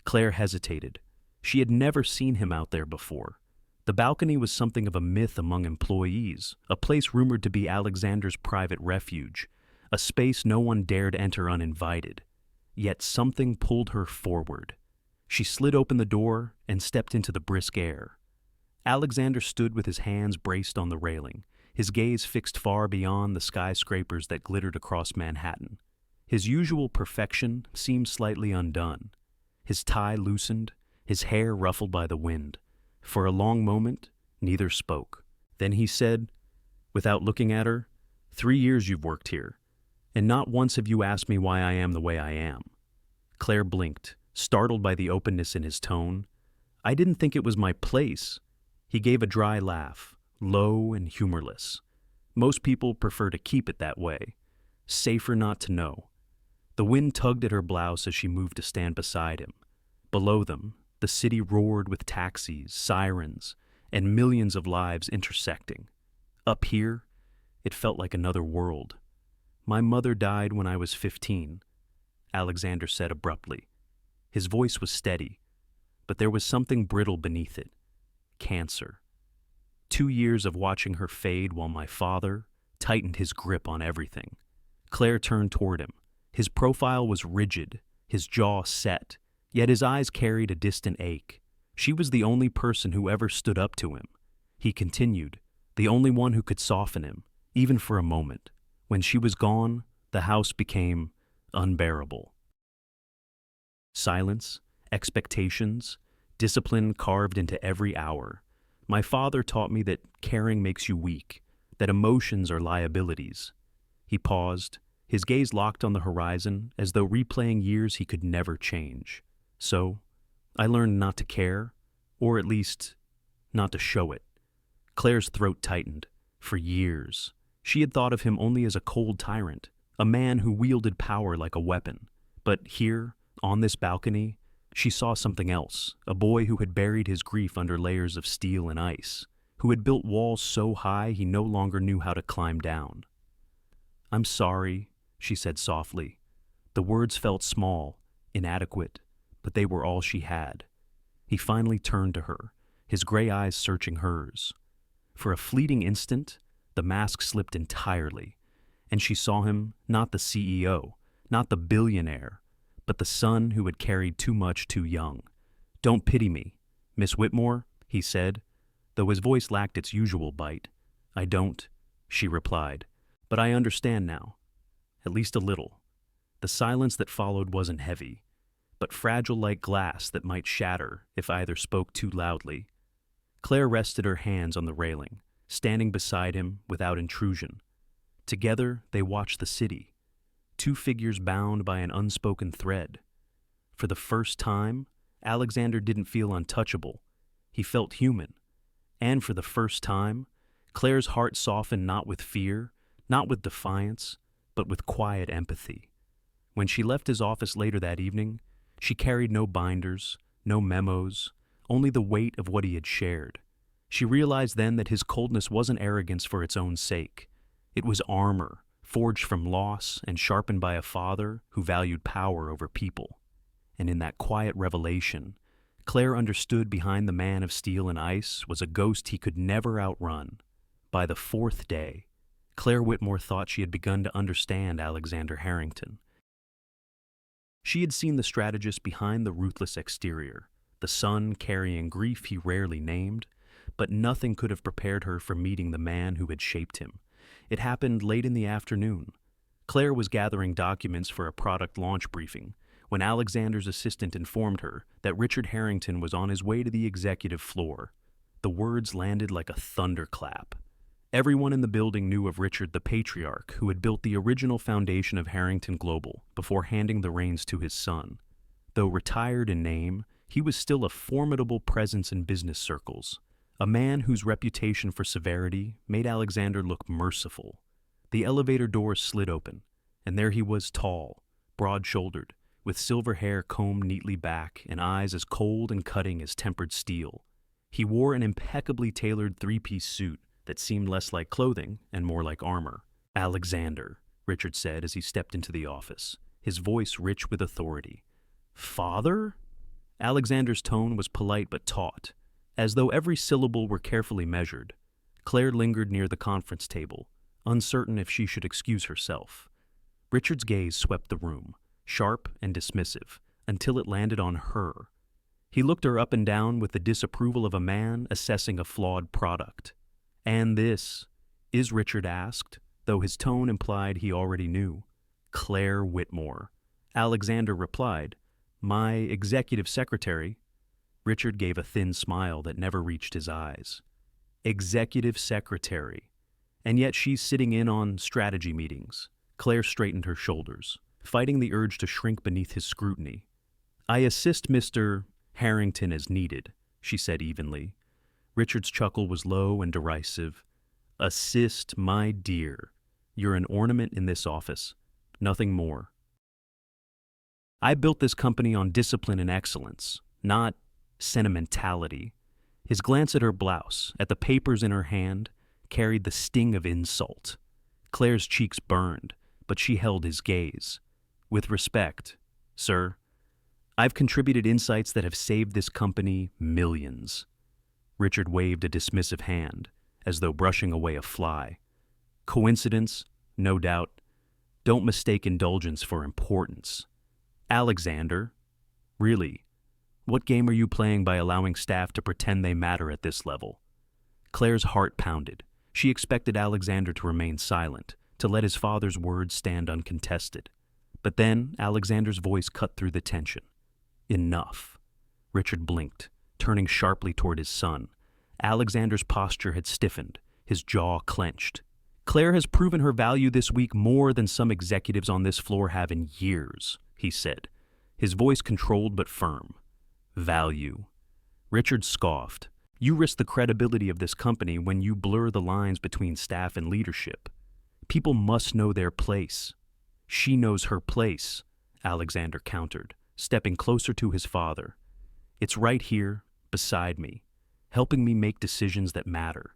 Claire hesitated. She had never seen him out there before. The balcony was something of a myth among employees, a place rumored to be Alexander's private refuge, a space no one dared enter uninvited. Yet something pulled her forward. She slid open the door and stepped into the brisk air. Alexander stood with his hands braced on the railing, his gaze fixed far beyond the skyscrapers that glittered across Manhattan. His usual perfection seemed slightly undone. His tie loosened, his hair ruffled by the wind. For a long moment, neither spoke. Then he said, without looking at her, 3 years you've worked here, and not once have you asked me why I am the way I am. Claire blinked, startled by the openness in his tone. I didn't think it was my place. He gave a dry laugh, low and humorless. Most people prefer to keep it that way. Safer not to know. The wind tugged at her blouse as she moved to stand beside him. Below them, the city roared with taxis, sirens, and millions of lives intersecting. Up here, it felt like another world. My mother died when I was 15, Alexander said abruptly. His voice was steady, but there was something brittle beneath it. Cancer. 2 years of watching her fade while my father tightened his grip on everything. Claire turned toward him. His profile was rigid, his jaw set, yet his eyes carried a distant ache. She was the only person who ever stood up to him. He continued, the only one who could soften him, even for a moment. When she was gone, the house became unbearable. Silence, expectations, discipline carved into every hour. My father taught me that caring makes you weak, that emotions are liabilities. He paused, his gaze locked on the horizon as though replaying years he could never change. So, I learned not to care, or at least, not to show it. Claire's throat tightened. For years, she had thought of him only as a cold tyrant, a man who wielded power like a weapon. But here, on this balcony, she saw something else, a boy who had buried his grief under layers of steel and ice, who had built walls so high he no longer knew how to climb down. I'm sorry, she said softly. The words felt small, inadequate, but they were all she had. He finally turned to her, his gray eyes searching hers. For a fleeting instant, the mask slipped entirely, and she saw him not the CEO, not the billionaire, but the son who had carried too much too young. Don't pity me, Miss Whitmore, he said, though his voice lacked its usual bite. I don't, she replied, but I understand now. At least a little. The silence that followed wasn't heavy, but fragile like glass that might shatter if either spoke too loudly. Claire rested her hands on the railing, standing beside him without intrusion. Together, they watched the city, two figures bound by an unspoken thread. For the first time, Alexander didn't feel untouchable. He felt human. And for the first time, Claire's heart softened not with fear, not with defiance, but with quiet empathy. When she left his office later that evening, she carried no binders, no memos, only the weight of what he had shared. She realized then that his coldness wasn't arrogance for its own sake. It was armor, forged from loss and sharpened by a father who valued power over people. And in that quiet revelation, Claire understood behind the man of steel and ice was a ghost he could never outrun. By the fourth day, Claire Whitmore thought she had begun to understand Alexander Harrington. She had seen the strategist behind the ruthless exterior, the son carrying grief he rarely named, but nothing could have prepared her for meeting the man who had shaped him. It happened late in the afternoon. Claire was gathering documents for a product launch briefing when Alexander's assistant informed her that Richard Harrington was on his way to the executive floor. The words landed like a thunderclap. Everyone in the building knew of Richard the patriarch, who had built the original foundation of Harrington Global before handing the reins to his son. Though retired in name, he was still a formidable presence in business circles, a man whose reputation for severity made Alexander look merciful. The elevator doors slid open, and there he was, tall, broad-shouldered, with silver hair combed neatly back and eyes as cold and cutting as tempered steel. He wore an impeccably tailored three-piece suit that seemed less like clothing and more like armor. "Alexander," Richard said as he stepped into the office, his voice rich with authority. "Father?" Alexander's tone was polite but taut, as though every syllable were carefully measured. Claire lingered near the conference table, uncertain if she should excuse herself. Richard's gaze swept the room, sharp and dismissive, until it landed on her. He looked her up and down with the disapproval of a man assessing a flawed product. "And this?" Richard asked, though his tone implied he already knew. "Claire Whitmore." Alexander replied, "My executive secretary." Richard gave a thin smile that never reached his eyes. "Executive secretary. And yet she's sitting in on strategy meetings." Claire straightened her shoulders, fighting the urge to shrink beneath his scrutiny. "I assist Mr. Harrington as needed," she said evenly. Richard's chuckle was low and derisive. "Assist, my dear. You're an ornament in this office. Nothing more. I built this company on discipline and excellence, not sentimentality." His glance at her blouse, at the papers in her hand, carried the sting of insult. Claire's cheeks burned, but she held his gaze. "With respect, sir, I've contributed insights that have saved this company millions." Richard waved a dismissive hand, as though brushing away a fly. "Coincidence? No doubt. Don't mistake indulgence for importance." "Alexander, really, what game are you playing by allowing staff to pretend they matter at this level?" Claire's heart pounded. She expected Alexander to remain silent, to let his father's words stand uncontested. But then Alexander's voice cut through the tension. "Enough." Richard blinked, turning sharply toward his son. Alexander's posture had stiffened, his jaw clenched. "Claire has proven her value this week more than some executives on this floor have in years," he said, his voice controlled but firm. "Value." Richard scoffed. "You risk the credibility of this company when you blur the lines between staff and leadership. People must know their place." "She knows her place," Alexander countered, stepping closer to his father. "It's right here, beside me, helping me make decisions that matter."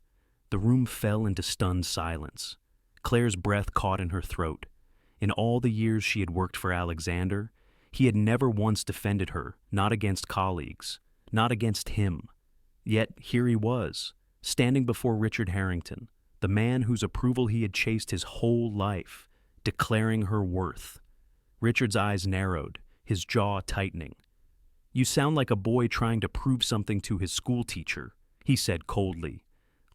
The room fell into stunned silence. Claire's breath caught in her throat. In all the years she had worked for Alexander, he had never once defended her, not against colleagues, not against him. Yet here he was, standing before Richard Harrington, the man whose approval he had chased his whole life, declaring her worth. Richard's eyes narrowed, his jaw tightening. "You sound like a boy trying to prove something to his school teacher," he said coldly.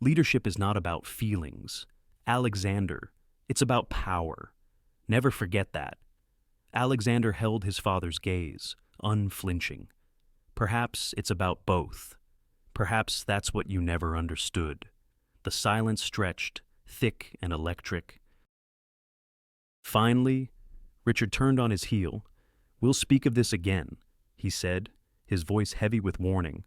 "Leadership is not about feelings. Alexander, it's about power. Never forget that." Alexander held his father's gaze, unflinching. "Perhaps it's about both. Perhaps that's what you never understood." The silence stretched, thick and electric. Finally, Richard turned on his heel. "We'll speak of this again," he said, his voice heavy with warning.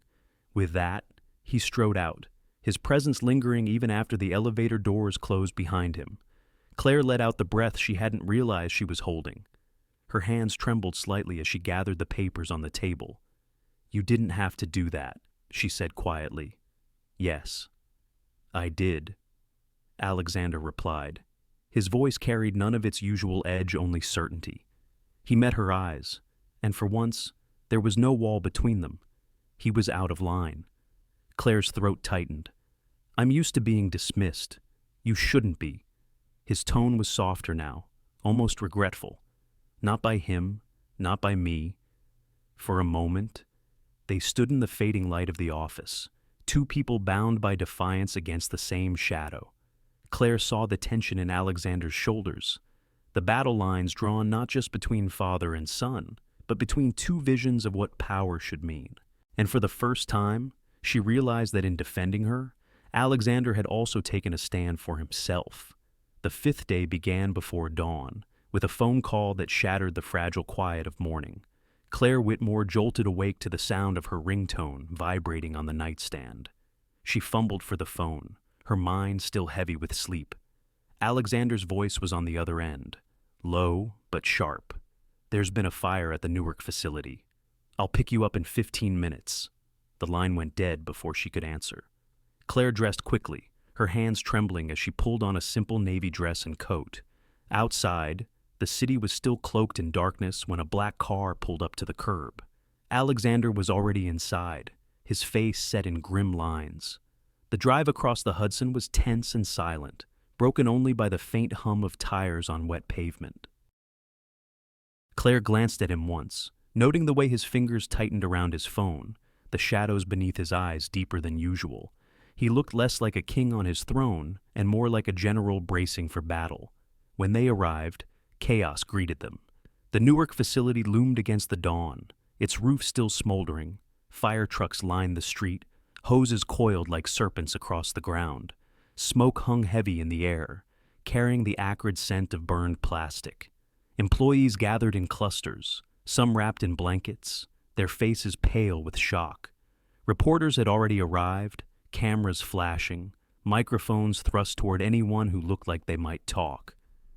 With that, he strode out, his presence lingering even after the elevator doors closed behind him. Claire let out the breath she hadn't realized she was holding. Her hands trembled slightly as she gathered the papers on the table. "You didn't have to do that," she said quietly. "Yes, I did," Alexander replied. His voice carried none of its usual edge, only certainty. He met her eyes, and for once, there was no wall between them. He was out of line. Claire's throat tightened. "I'm used to being dismissed. You shouldn't be." His tone was softer now, almost regretful. Not by him, not by me. For a moment, they stood in the fading light of the office, two people bound by defiance against the same shadow. Claire saw the tension in Alexander's shoulders, the battle lines drawn not just between father and son, but between two visions of what power should mean. And for the first time, she realized that in defending her, Alexander had also taken a stand for himself. The fifth day began before dawn, with a phone call that shattered the fragile quiet of morning. Claire Whitmore jolted awake to the sound of her ringtone vibrating on the nightstand. She fumbled for the phone, her mind still heavy with sleep. Alexander's voice was on the other end, low but sharp. "There's been a fire at the Newark facility. I'll pick you up in 15 minutes. The line went dead before she could answer. Claire dressed quickly, her hands trembling as she pulled on a simple navy dress and coat. Outside, the city was still cloaked in darkness when a black car pulled up to the curb. Alexander was already inside, his face set in grim lines. The drive across the Hudson was tense and silent, broken only by the faint hum of tires on wet pavement. Claire glanced at him once, noting the way his fingers tightened around his phone, the shadows beneath his eyes deeper than usual. He looked less like a king on his throne and more like a general bracing for battle. When they arrived, chaos greeted them. The Newark facility loomed against the dawn, its roof still smoldering. Fire trucks lined the street, hoses coiled like serpents across the ground. Smoke hung heavy in the air, carrying the acrid scent of burned plastic. Employees gathered in clusters, some wrapped in blankets, their faces pale with shock. Reporters had already arrived, cameras flashing, microphones thrust toward anyone who looked like they might talk.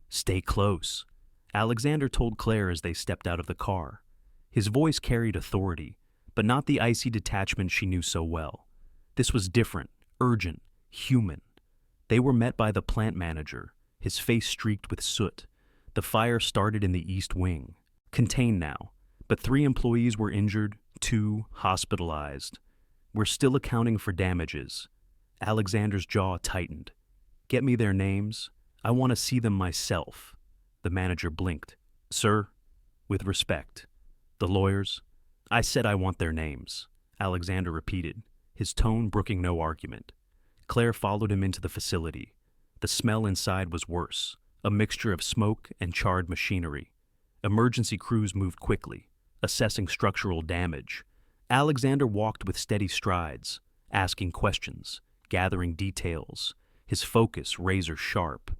"Stay close," Alexander told Claire as they stepped out of the car. His voice carried authority, but not the icy detachment she knew so well. This was different, urgent, human. They were met by the plant manager, his face streaked with soot. The fire started in the east wing, contained now, but 3 employees were injured, 2 hospitalized. "We're still accounting for damages." Alexander's jaw tightened. "Get me their names. I want to see them myself." The manager blinked. "Sir, with respect. The lawyers?" "I said I want their names," Alexander repeated, his tone brooking no argument. Claire followed him into the facility. The smell inside was worse, a mixture of smoke and charred machinery. Emergency crews moved quickly, assessing structural damage. Alexander walked with steady strides, asking questions, gathering details, his focus razor sharp.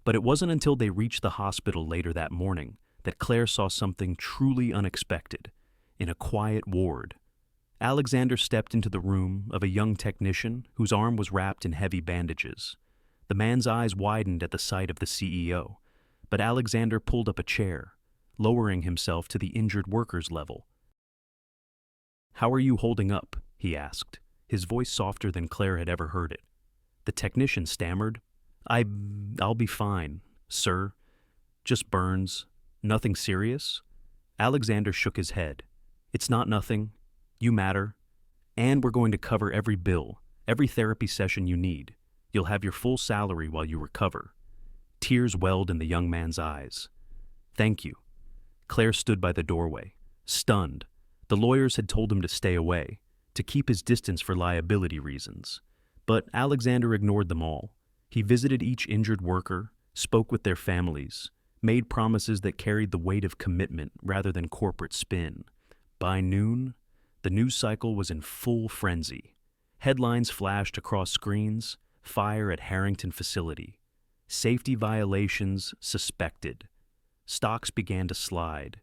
But it wasn't until they reached the hospital later that morning that Claire saw something truly unexpected. In a quiet ward, Alexander stepped into the room of a young technician whose arm was wrapped in heavy bandages. The man's eyes widened at the sight of the CEO, but Alexander pulled up a chair, lowering himself to the injured worker's level. "How are you holding up?" he asked, his voice softer than Claire had ever heard it. The technician stammered, I'll be fine, sir. Just burns. Nothing serious?" Alexander shook his head. "It's not nothing. You matter. And we're going to cover every bill, every therapy session you need. You'll have your full salary while you recover." Tears welled in the young man's eyes. "Thank you." Claire stood by the doorway, stunned. The lawyers had told him to stay away, to keep his distance for liability reasons. But Alexander ignored them all. He visited each injured worker, spoke with their families, made promises that carried the weight of commitment rather than corporate spin. By noon, the news cycle was in full frenzy. Headlines flashed across screens: "Fire at Harrington facility. Safety violations suspected." Stocks began to slide.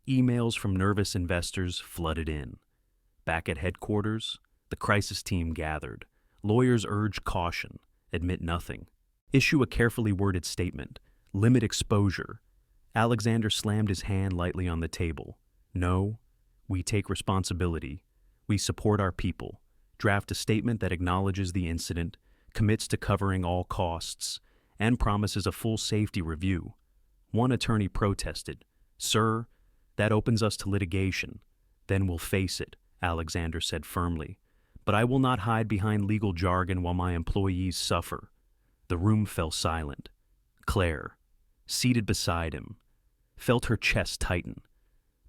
Emails from nervous investors flooded in. Back at headquarters, the crisis team gathered. Lawyers urged caution, admit nothing, issue a carefully worded statement, limit exposure. Alexander slammed his hand lightly on the table. No, we take responsibility. We support our people. Draft a statement that acknowledges the incident, commits to covering all costs, and promises a full safety review. One attorney protested. Sir, that opens us to litigation. Then we'll face it, Alexander said firmly. But I will not hide behind legal jargon while my employees suffer. The room fell silent. Claire, seated beside him, felt her chest tighten.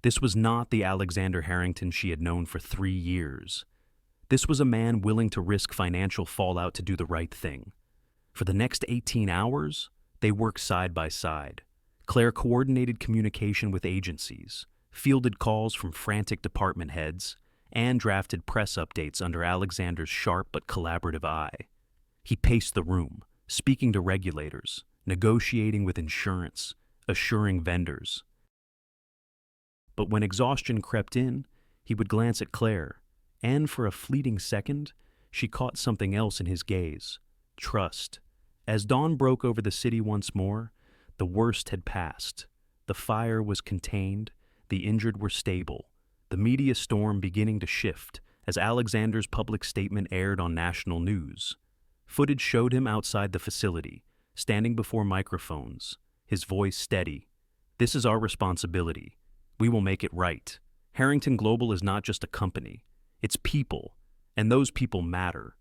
This was not the Alexander Harrington she had known for 3 years. This was a man willing to risk financial fallout to do the right thing. For the next 18 hours, they worked side by side. Claire coordinated communication with agencies, fielded calls from frantic department heads, and drafted press updates under Alexander's sharp but collaborative eye. He paced the room, speaking to regulators, negotiating with insurance, assuring vendors. But when exhaustion crept in, he would glance at Claire, and for a fleeting second, she caught something else in his gaze: trust. As dawn broke over the city once more, the worst had passed. The fire was contained, the injured were stable, the media storm beginning to shift as Alexander's public statement aired on national news. Footage showed him outside the facility, standing before microphones, his voice steady. This is our responsibility. We will make it right. Harrington Global is not just a company. It's people, and those people matter.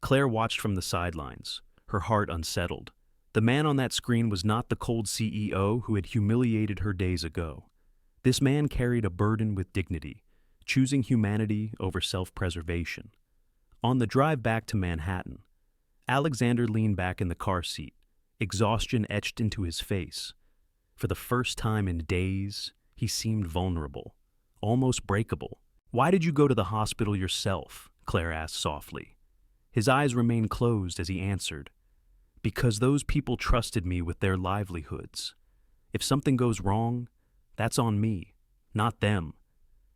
Claire watched from the sidelines, her heart unsettled. The man on that screen was not the cold CEO who had humiliated her days ago. This man carried a burden with dignity, choosing humanity over self-preservation. On the drive back to Manhattan, Alexander leaned back in the car seat, exhaustion etched into his face. For the first time in days, he seemed vulnerable, almost breakable. "Why did you go to the hospital yourself?" Claire asked softly. His eyes remained closed as he answered. "Because those people trusted me with their livelihoods. If something goes wrong, that's on me, not them."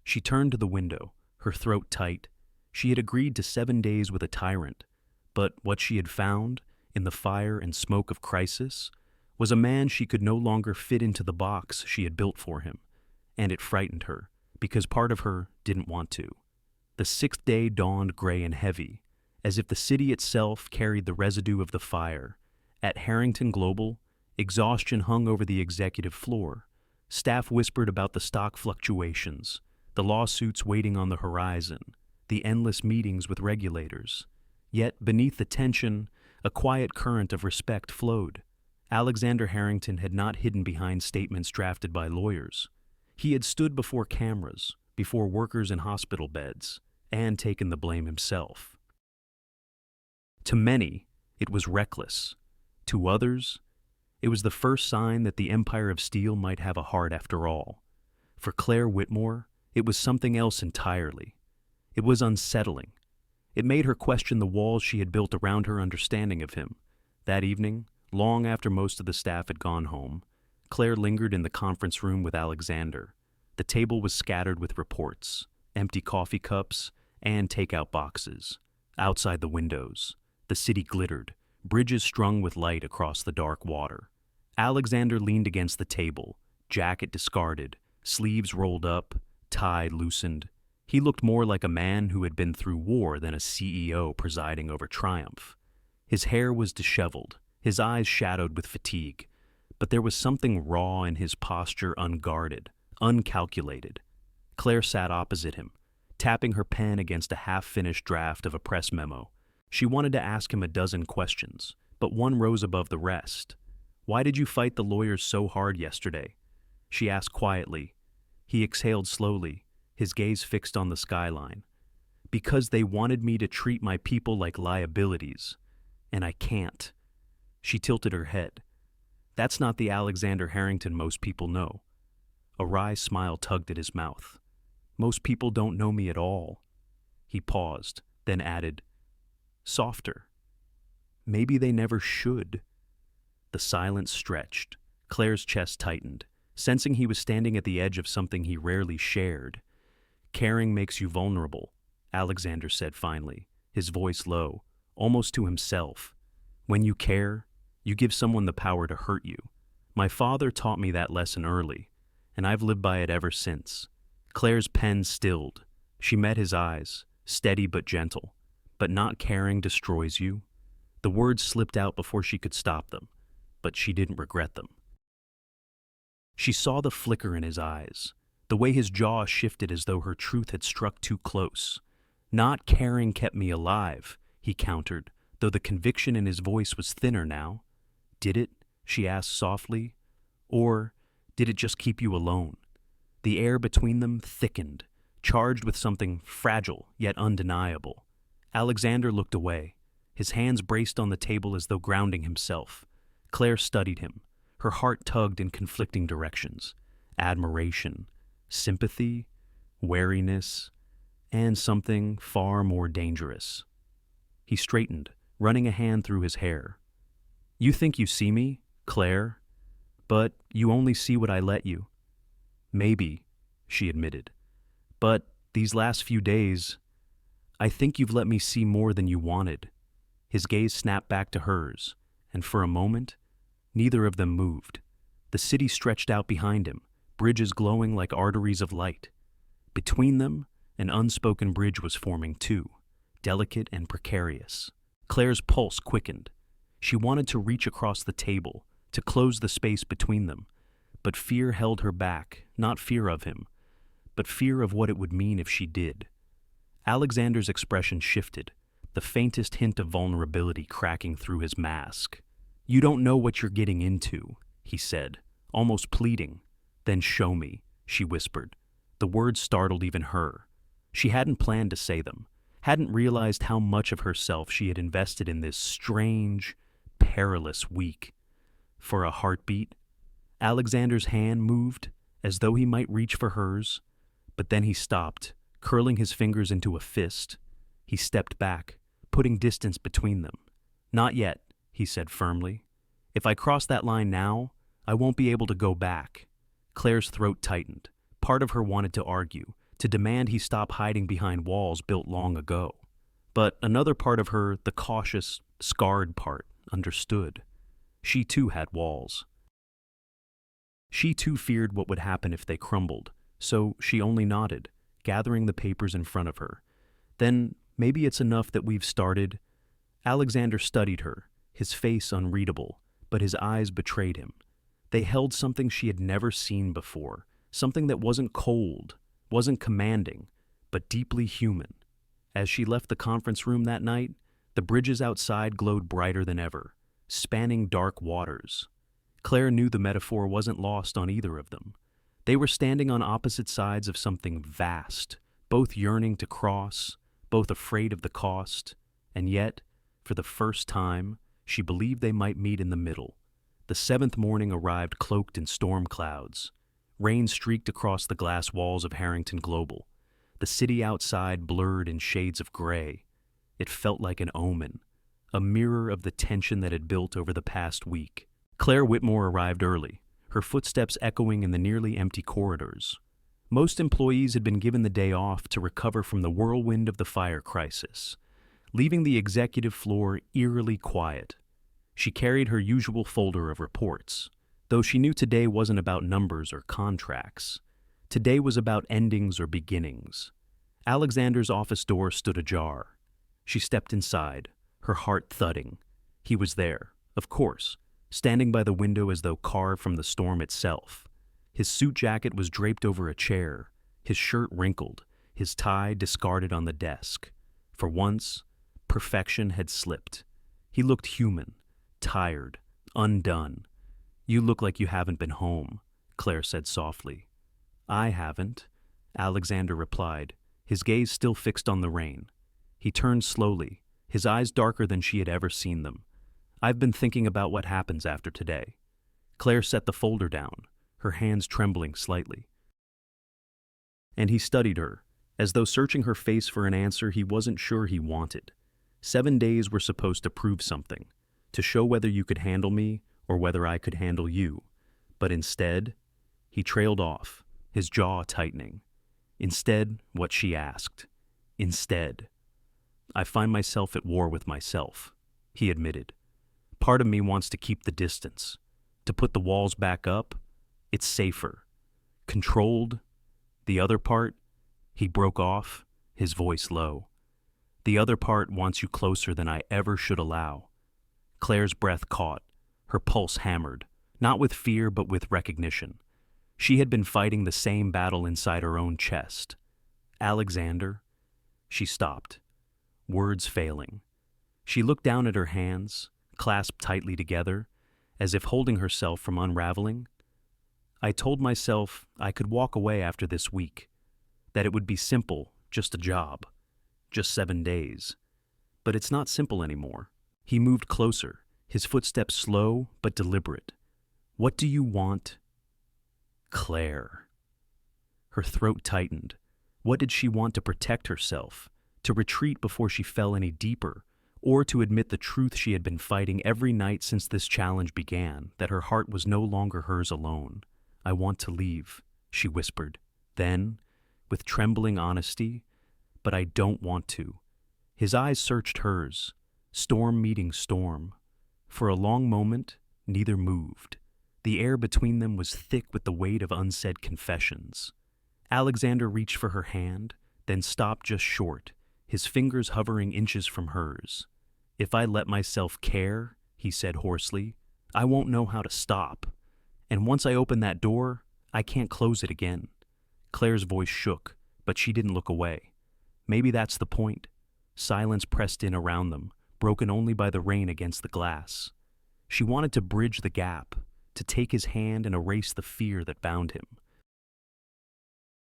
She turned to the window, her throat tight. She had agreed to 7 days with a tyrant, but what she had found, in the fire and smoke of crisis, was a man she could no longer fit into the box she had built for him, and it frightened her, because part of her didn't want to. The 6th day dawned gray and heavy, as if the city itself carried the residue of the fire. At Harrington Global, exhaustion hung over the executive floor. Staff whispered about the stock fluctuations, the lawsuits waiting on the horizon, the endless meetings with regulators. Yet, beneath the tension, a quiet current of respect flowed. Alexander Harrington had not hidden behind statements drafted by lawyers. He had stood before cameras, before workers in hospital beds, and taken the blame himself. To many, it was reckless. To others, it was the first sign that the Empire of Steel might have a heart after all. For Claire Whitmore, it was something else entirely. It was unsettling. It made her question the walls she had built around her understanding of him. That evening, long after most of the staff had gone home, Claire lingered in the conference room with Alexander. The table was scattered with reports, empty coffee cups, and takeout boxes. Outside the windows, the city glittered, bridges strung with light across the dark water. Alexander leaned against the table, jacket discarded, sleeves rolled up, tie loosened. He looked more like a man who had been through war than a CEO presiding over triumph. His hair was disheveled, his eyes shadowed with fatigue, but there was something raw in his posture, unguarded, uncalculated. Claire sat opposite him, tapping her pen against a half-finished draft of a press memo. She wanted to ask him a dozen questions, but one rose above the rest. "Why did you fight the lawyers so hard yesterday?" she asked quietly. He exhaled slowly, his gaze fixed on the skyline. "Because they wanted me to treat my people like liabilities, and I can't." She tilted her head. "That's not the Alexander Harrington most people know." A wry smile tugged at his mouth. "Most people don't know me at all." He paused, then added, "Softer. Maybe they never should." The silence stretched. Claire's chest tightened, sensing he was standing at the edge of something he rarely shared. "Caring makes you vulnerable," Alexander said finally, his voice low, almost to himself. "When you care, you give someone the power to hurt you, My father taught me that lesson early, and I've lived by it ever since. Claire's pen stilled. She met his eyes, steady but gentle. But not caring destroys you. The words slipped out before she could stop them, but she didn't regret them. She saw the flicker in his eyes, the way his jaw shifted as though her truth had struck too close. Not caring kept me alive, he countered, though the conviction in his voice was thinner now. Did it? She asked softly. Or did it just keep you alone? The air between them thickened, charged with something fragile yet undeniable. Alexander looked away, his hands braced on the table as though grounding himself. Claire studied him, her heart tugged in conflicting directions. Admiration, sympathy, wariness, and something far more dangerous. He straightened, running a hand through his hair. You think you see me, Claire, but you only see what I let you. Maybe, she admitted. But these last few days, I think you've let me see more than you wanted. His gaze snapped back to hers, and for a moment, neither of them moved. The city stretched out behind him, bridges glowing like arteries of light. Between them, an unspoken bridge was forming too, delicate and precarious. Claire's pulse quickened. She wanted to reach across the table, to close the space between them, but fear held her back, not fear of him, but fear of what it would mean if she did. Alexander's expression shifted, the faintest hint of vulnerability cracking through his mask. You don't know what you're getting into, he said, almost pleading. Then show me, she whispered. The words startled even her. She hadn't planned to say them, hadn't realized how much of herself she had invested in this strange, perilous week. For a heartbeat, Alexander's hand moved as though he might reach for hers, but then he stopped, curling his fingers into a fist. He stepped back, putting distance between them. Not yet, he said firmly. If I cross that line now, I won't be able to go back. Claire's throat tightened. Part of her wanted to argue, to demand he stop hiding behind walls built long ago. But another part of her, the cautious, scarred part, understood. She too had walls. She too feared what would happen if they crumbled, so she only nodded, gathering the papers in front of her. Then, maybe it's enough that we've started. Alexander studied her, his face unreadable, but his eyes betrayed him. They held something she had never seen before, something that wasn't cold, wasn't commanding, but deeply human. As she left the conference room that night, the bridges outside glowed brighter than ever, spanning dark waters. Claire knew the metaphor wasn't lost on either of them. They were standing on opposite sides of something vast, both yearning to cross, both afraid of the cost, and yet, for the first time, she believed they might meet in the middle. The seventh morning arrived cloaked in storm clouds. Rain streaked across the glass walls of Harrington Global. The city outside blurred in shades of gray. It felt like an omen, a mirror of the tension that had built over the past week. Claire Whitmore arrived early, her footsteps echoing in the nearly empty corridors. Most employees had been given the day off to recover from the whirlwind of the fire crisis, leaving the executive floor eerily quiet. She carried her usual folder of reports, though she knew today wasn't about numbers or contracts. Today was about endings or beginnings. Alexander's office door stood ajar. She stepped inside, her heart thudding. He was there, of course, standing by the window as though carved from the storm itself. His suit jacket was draped over a chair, his shirt wrinkled, his tie discarded on the desk. For once, perfection had slipped. He looked human, tired, undone. You look like you haven't been home, Claire said softly. I haven't, Alexander replied, his gaze still fixed on the rain. He turned slowly, his eyes darker than she had ever seen them. I've been thinking about what happens after today. Claire set the folder down, her hands trembling slightly. And he studied her, as though searching her face for an answer he wasn't sure he wanted. 7 days were supposed to prove something, to show whether you could handle me or whether I could handle you. But instead, he trailed off, his jaw tightening. Instead, what she asked. Instead. I find myself at war with myself, he admitted. Part of me wants to keep the distance. To put the walls back up, it's safer. Controlled, the other part, he broke off, his voice low. The other part wants you closer than I ever should allow. Claire's breath caught, her pulse hammered, not with fear but with recognition. She had been fighting the same battle inside her own chest. Alexander? She stopped, words failing. She looked down at her hands, clasped tightly together, as if holding herself from unraveling. I told myself I could walk away after this week, that it would be simple, just a job, just 7 days. But it's not simple anymore. He moved closer, his footsteps slow but deliberate. What do you want? Claire. Her throat tightened. What did she want to protect herself? To retreat before she fell any deeper? Or to admit the truth she had been fighting every night since this challenge began, that her heart was no longer hers alone? I want to leave, she whispered. Then, with trembling honesty, but I don't want to. His eyes searched hers, storm meeting storm. For a long moment, neither moved. The air between them was thick with the weight of unsaid confessions. Alexander reached for her hand, then stopped just short, his fingers hovering inches from hers. If I let myself care, he said hoarsely, I won't know how to stop. And once I open that door, I can't close it again. Claire's voice shook, but she didn't look away. Maybe that's the point. Silence pressed in around them, broken only by the rain against the glass. She wanted to bridge the gap, to take his hand and erase the fear that bound him.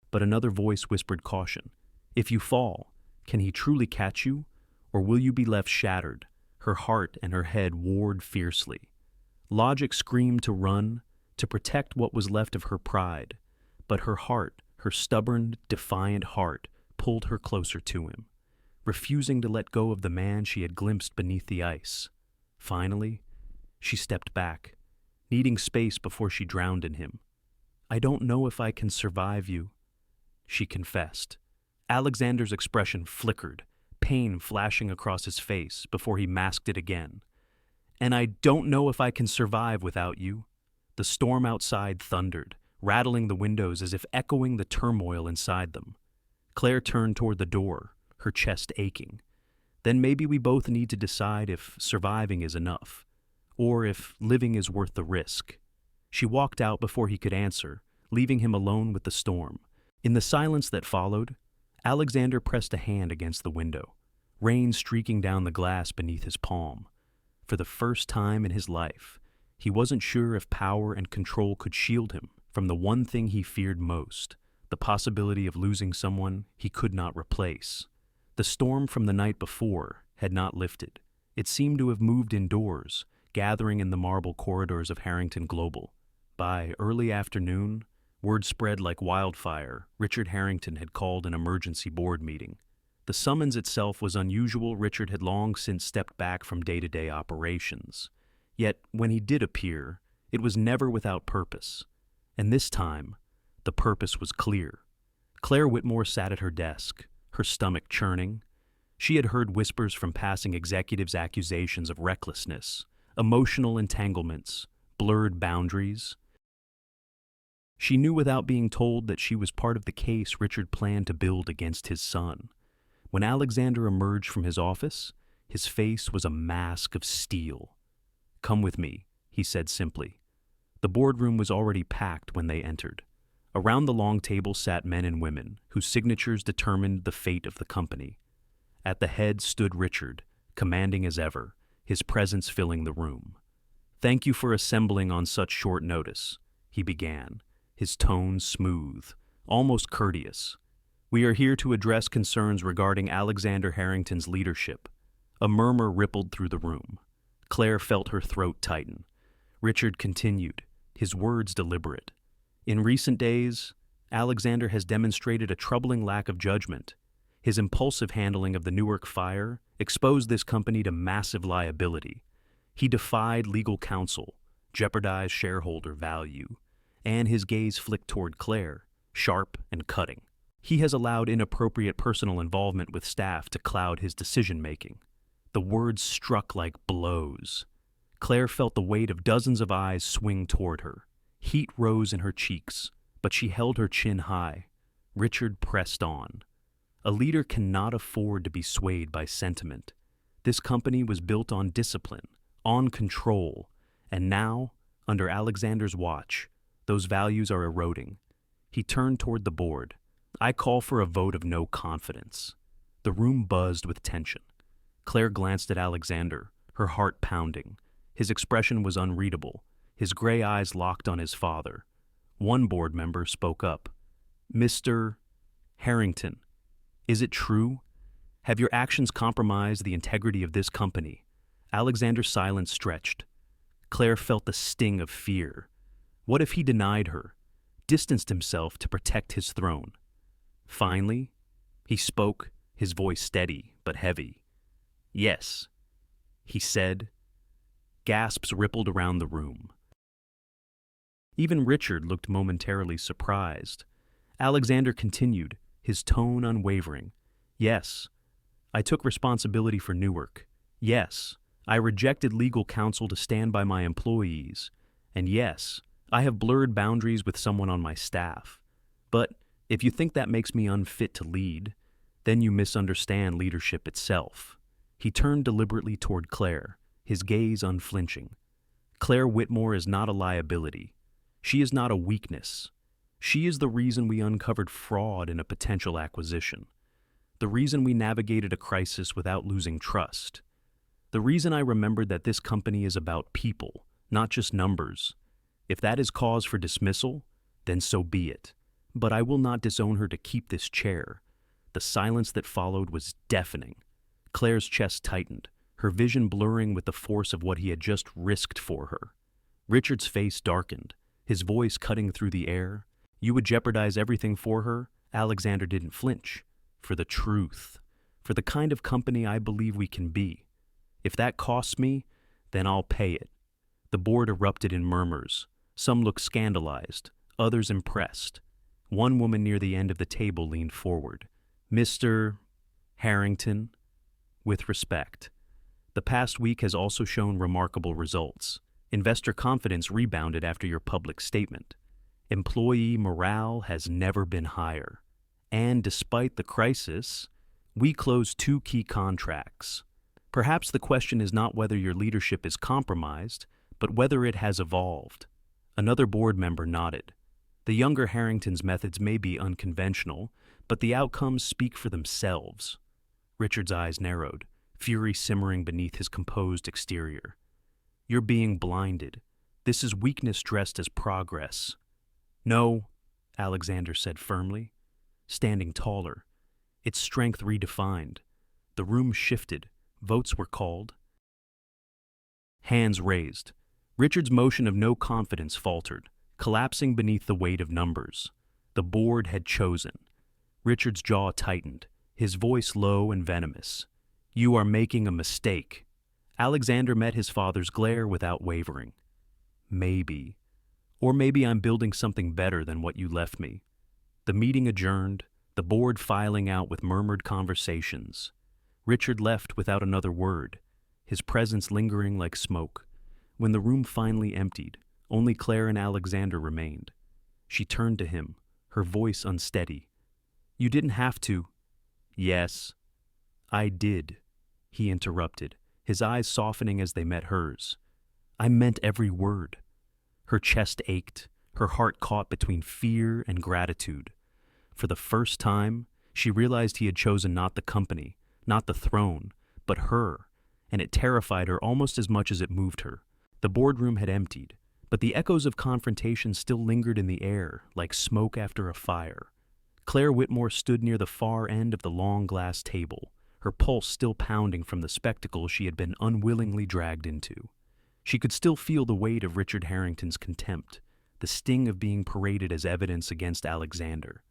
But another voice whispered caution. If you fall, can he truly catch you, or will you be left shattered? Her heart and her head warred fiercely. Logic screamed to run, to protect what was left of her pride, but her heart, her stubborn, defiant heart, pulled her closer to him, refusing to let go of the man she had glimpsed beneath the ice. Finally, she stepped back, needing space before she drowned in him. I don't know if I can survive you, she confessed. Alexander's expression flickered, pain flashing across his face before he masked it again. And I don't know if I can survive without you. The storm outside thundered, rattling the windows as if echoing the turmoil inside them. Claire turned toward the door, her chest aching. Then maybe we both need to decide if surviving is enough, or if living is worth the risk. She walked out before he could answer, leaving him alone with the storm. In the silence that followed, Alexander pressed a hand against the window, rain streaking down the glass beneath his palm. For the first time in his life, he wasn't sure if power and control could shield him from the one thing he feared most, the possibility of losing someone he could not replace. The storm from the night before had not lifted. It seemed to have moved indoors, gathering in the marble corridors of Harrington Global. By early afternoon, word spread like wildfire. Richard Harrington had called an emergency board meeting. The summons itself was unusual. Richard had long since stepped back from day-to-day operations. Yet, when he did appear, it was never without purpose. And this time, the purpose was clear. Claire Whitmore sat at her desk, her stomach churning. She had heard whispers from passing executives' accusations of recklessness, emotional entanglements, blurred boundaries. She knew without being told that she was part of the case Richard planned to build against his son. When Alexander emerged from his office, his face was a mask of steel. "Come with me," he said simply. The boardroom was already packed when they entered. Around the long table sat men and women, whose signatures determined the fate of the company. At the head stood Richard, commanding as ever, his presence filling the room. "Thank you for assembling on such short notice," he began, his tone smooth, almost courteous. "We are here to address concerns regarding Alexander Harrington's leadership." A murmur rippled through the room. Claire felt her throat tighten. Richard continued, his words deliberate. "In recent days, Alexander has demonstrated a troubling lack of judgment. His impulsive handling of the Newark fire exposed this company to massive liability. He defied legal counsel, jeopardized shareholder value, and his gaze flicked toward Claire, sharp and cutting. He has allowed inappropriate personal involvement with staff to cloud his decision-making." The words struck like blows. Claire felt the weight of dozens of eyes swing toward her. Heat rose in her cheeks, but she held her chin high. Richard pressed on. A leader cannot afford to be swayed by sentiment. This company was built on discipline, on control, and now, under Alexander's watch, those values are eroding. He turned toward the board. I call for a vote of no confidence. The room buzzed with tension. Claire glanced at Alexander, her heart pounding. His expression was unreadable, his gray eyes locked on his father. One board member spoke up. Mr. Harrington, is it true? Have your actions compromised the integrity of this company? Alexander's silence stretched. Claire felt the sting of fear. What if he denied her, distanced himself to protect his throne? Finally, he spoke, his voice steady but heavy. Yes, he said. Gasps rippled around the room. Even Richard looked momentarily surprised. Alexander continued, his tone unwavering. Yes, I took responsibility for Newark. Yes, I rejected legal counsel to stand by my employees. And yes, I have blurred boundaries with someone on my staff. But if you think that makes me unfit to lead, then you misunderstand leadership itself. He turned deliberately toward Claire, his gaze unflinching. Claire Whitmore is not a liability. She is not a weakness. She is the reason we uncovered fraud in a potential acquisition. The reason we navigated a crisis without losing trust. The reason I remembered that this company is about people, not just numbers. If that is cause for dismissal, then so be it. But I will not disown her to keep this chair. The silence that followed was deafening. Claire's chest tightened, her vision blurring with the force of what he had just risked for her. Richard's face darkened, his voice cutting through the air. You would jeopardize everything for her? Alexander didn't flinch. For the truth. For the kind of company I believe we can be. If that costs me, then I'll pay it. The board erupted in murmurs. Some looked scandalized, others impressed. One woman near the end of the table leaned forward. Mr. Harrington, with respect. The past week has also shown remarkable results. Investor confidence rebounded after your public statement. Employee morale has never been higher. And despite the crisis, we closed 2 key contracts. Perhaps the question is not whether your leadership is compromised, but whether it has evolved. Another board member nodded. The younger Harrington's methods may be unconventional, but the outcomes speak for themselves. Richard's eyes narrowed, fury simmering beneath his composed exterior. You're being blinded. This is weakness dressed as progress. No, Alexander said firmly, standing taller, its strength redefined. The room shifted. Votes were called. Hands raised. Richard's motion of no confidence faltered, collapsing beneath the weight of numbers. The board had chosen. Richard's jaw tightened, his voice low and venomous. You are making a mistake. Alexander met his father's glare without wavering. Maybe. Or maybe I'm building something better than what you left me. The meeting adjourned, the board filing out with murmured conversations. Richard left without another word, his presence lingering like smoke. When the room finally emptied, only Claire and Alexander remained. She turned to him, her voice unsteady. You didn't have to. Yes, I did, he interrupted, his eyes softening as they met hers. I meant every word. Her chest ached, her heart caught between fear and gratitude. For the first time, she realized he had chosen not the company, not the throne, but her, and it terrified her almost as much as it moved her. The boardroom had emptied, but the echoes of confrontation still lingered in the air, like smoke after a fire. Claire Whitmore stood near the far end of the long glass table, her pulse still pounding from the spectacle she had been unwillingly dragged into. She could still feel the weight of Richard Harrington's contempt, the sting of being paraded as evidence against Alexander.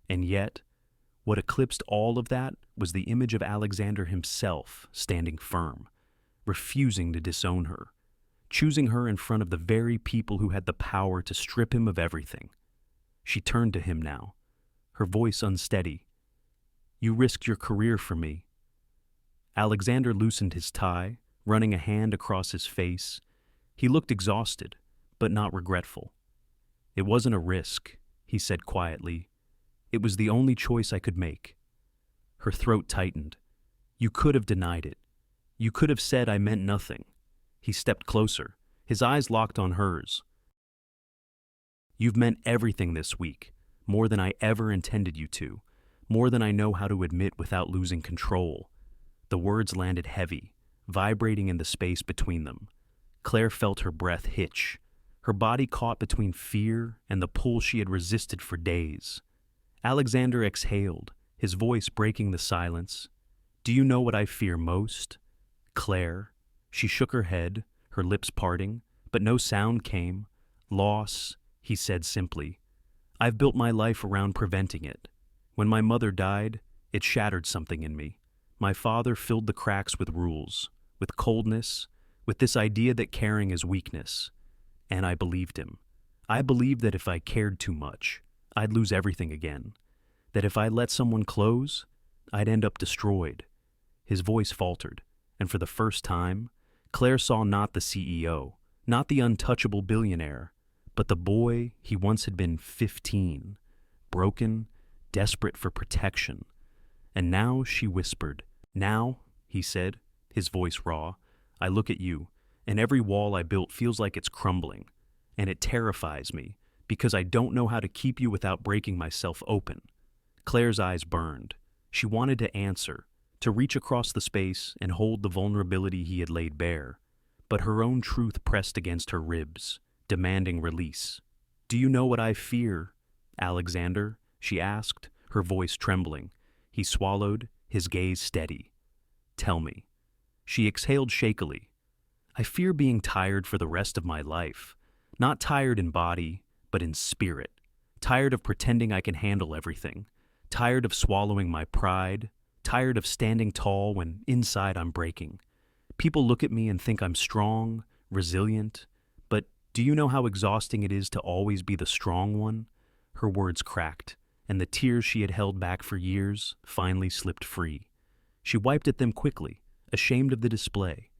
And yet, what eclipsed all of that was the image of Alexander himself standing firm, refusing to disown her, choosing her in front of the very people who had the power to strip him of everything. She turned to him now, her voice unsteady. You risked your career for me. Alexander loosened his tie, running a hand across his face, He looked exhausted, but not regretful. "It wasn't a risk," he said quietly. "It was the only choice I could make." Her throat tightened. "You could have denied it. You could have said I meant nothing." He stepped closer, his eyes locked on hers. "You've meant everything this week, more than I ever intended you to, more than I know how to admit without losing control." The words landed heavy, vibrating in the space between them. Claire felt her breath hitch, her body caught between fear and the pull she had resisted for days. Alexander exhaled, his voice breaking the silence. "Do you know what I fear most, Claire?" She shook her head, her lips parting, but no sound came. "Loss," he said simply. "I've built my life around preventing it. When my mother died, it shattered something in me. My father filled the cracks with rules, with coldness, with this idea that caring is weakness. And I believed him. I believed that if I cared too much, I'd lose everything again. That if I let someone close, I'd end up destroyed." His voice faltered, and for the first time, Claire saw not the CEO, not the untouchable billionaire, but the boy he once had been 15, broken, desperate for protection. And now she whispered. "Now," he said, his voice raw, "I look at you, and every wall I built feels like it's crumbling, and it terrifies me, because I don't know how to keep you without breaking myself open." Claire's eyes burned. She wanted to answer, to reach across the space and hold the vulnerability he had laid bare, but her own truth pressed against her ribs, demanding release. "Do you know what I fear, Alexander?" she asked, her voice trembling. He swallowed, his gaze steady. "Tell me." She exhaled shakily. "I fear being tired for the rest of my life. Not tired in body, but in spirit. Tired of pretending I can handle everything. Tired of swallowing my pride. Tired of standing tall when inside I'm breaking. People look at me and think I'm strong, resilient, but do you know how exhausting it is to always be the strong one?" Her words cracked, and the tears she had held back for years finally slipped free. She wiped at them quickly, ashamed of the display.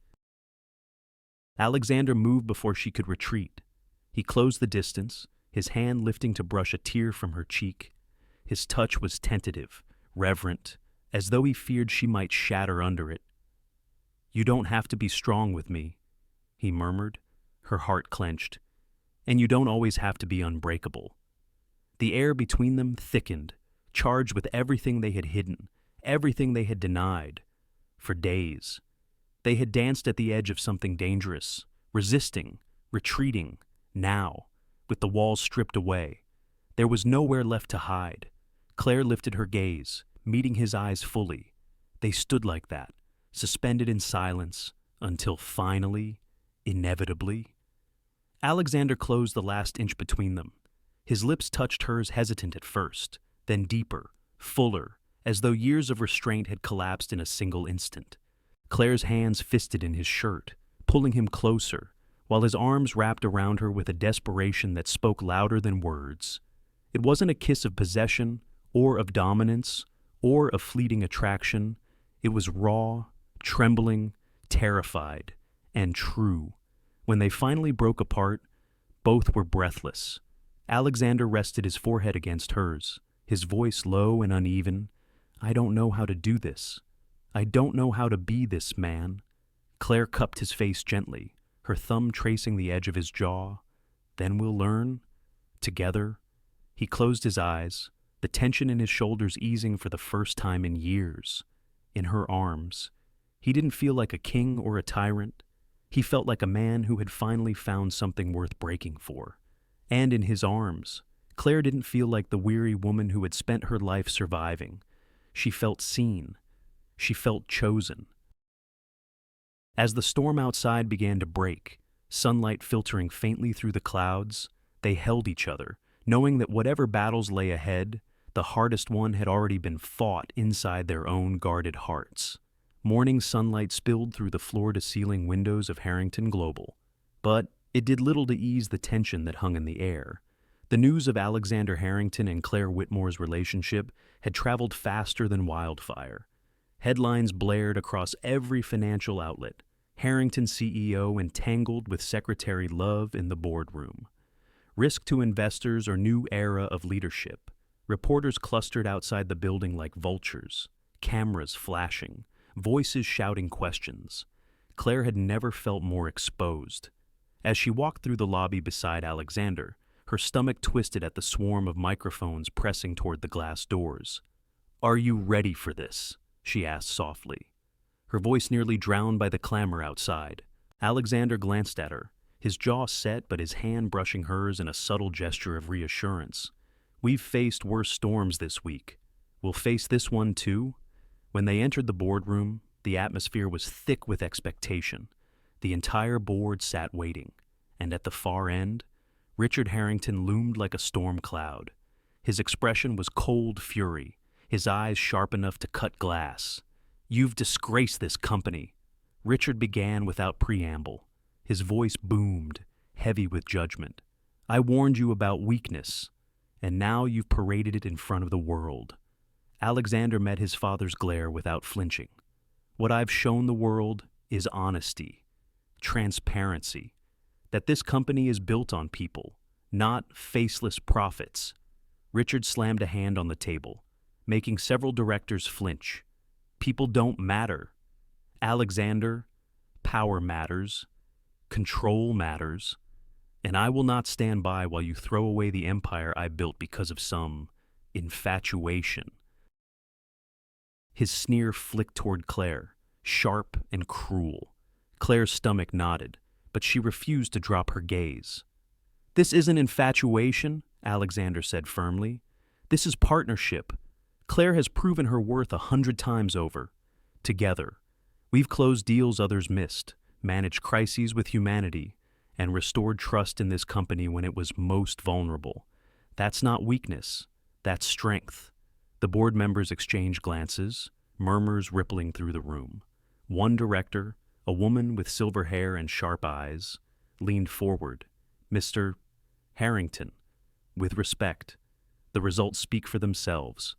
Alexander moved before she could retreat. He closed the distance, his hand lifting to brush a tear from her cheek. His touch was tentative, reverent, as though he feared she might shatter under it. "You don't have to be strong with me," he murmured, her heart clenched. "And you don't always have to be unbreakable." The air between them thickened, charged with everything they had hidden, everything they had denied. For days, they had danced at the edge of something dangerous, resisting, retreating. Now, with the walls stripped away, there was nowhere left to hide. Claire lifted her gaze, meeting his eyes fully. They stood like that, suspended in silence, until finally, inevitably, Alexander closed the last inch between them. His lips touched hers, hesitant at first, then deeper, fuller, as though years of restraint had collapsed in a single instant. Claire's hands fisted in his shirt, pulling him closer, while his arms wrapped around her with a desperation that spoke louder than words. It wasn't a kiss of possession, or of dominance, or of fleeting attraction. It was raw, trembling, terrified, and true. When they finally broke apart, both were breathless. Alexander rested his forehead against hers, his voice low and uneven. "I don't know how to do this. I don't know how to be this man." Claire cupped his face gently, her thumb tracing the edge of his jaw. "Then we'll learn, together." He closed his eyes, the tension in his shoulders easing for the first time in years. In her arms, he didn't feel like a king or a tyrant. He felt like a man who had finally found something worth breaking for. And in his arms, Claire didn't feel like the weary woman who had spent her life surviving. She felt seen. She felt chosen. As the storm outside began to break, sunlight filtering faintly through the clouds, they held each other, knowing that whatever battles lay ahead, the hardest one had already been fought inside their own guarded hearts. Morning sunlight spilled through the floor-to-ceiling windows of Harrington Global, but it did little to ease the tension that hung in the air. The news of Alexander Harrington and Claire Whitmore's relationship had traveled faster than wildfire. Headlines blared across every financial outlet. Harrington CEO entangled with Secretary Love in the boardroom. Risk to investors or new era of leadership. Reporters clustered outside the building like vultures, cameras flashing, voices shouting questions. Claire had never felt more exposed. As she walked through the lobby beside Alexander, her stomach twisted at the swarm of microphones pressing toward the glass doors. "Are you ready for this?" she asked softly. Her voice nearly drowned by the clamor outside. Alexander glanced at her, his jaw set but his hand brushing hers in a subtle gesture of reassurance. "We've faced worse storms this week. We'll face this one too." When they entered the boardroom, the atmosphere was thick with expectation. The entire board sat waiting, and at the far end, Richard Harrington loomed like a storm cloud. His expression was cold fury, his eyes sharp enough to cut glass. "You've disgraced this company." Richard began without preamble. His voice boomed, heavy with judgment. "I warned you about weakness, and now you've paraded it in front of the world." Alexander met his father's glare without flinching. "What I've shown the world is honesty, transparency, that this company is built on people, not faceless profits." Richard slammed a hand on the table, making several directors flinch. "People don't matter. Alexander, power matters, control matters, and I will not stand by while you throw away the empire I built because of some infatuation." His sneer flicked toward Claire, sharp and cruel. Claire's stomach knotted, but she refused to drop her gaze. "This isn't infatuation," Alexander said firmly. "This is partnership. Claire has proven her worth 100 times over. Together, we've closed deals others missed, managed crises with humanity, and restored trust in this company when it was most vulnerable. That's not weakness, that's strength." The board members exchanged glances, murmurs rippling through the room. One director, a woman with silver hair and sharp eyes, leaned forward. "Mr. Harrington, with respect, the results speak for themselves.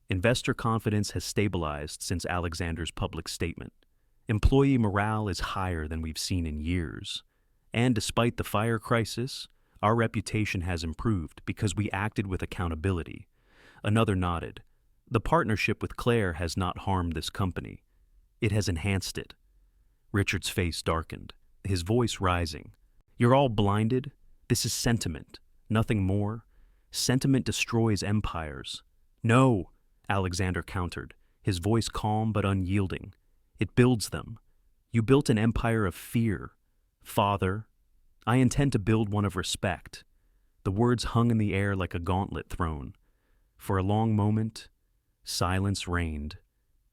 Investor confidence has stabilized since Alexander's public statement. Employee morale is higher than we've seen in years. And despite the fire crisis, our reputation has improved because we acted with accountability." Another nodded. "The partnership with Claire has not harmed this company. It has enhanced it." Richard's face darkened, his voice rising. "You're all blinded. This is sentiment, nothing more. Sentiment destroys empires." "No," Alexander countered, his voice calm but unyielding. "It builds them. You built an empire of fear. Father, I intend to build one of respect." The words hung in the air like a gauntlet thrown. For a long moment, silence reigned.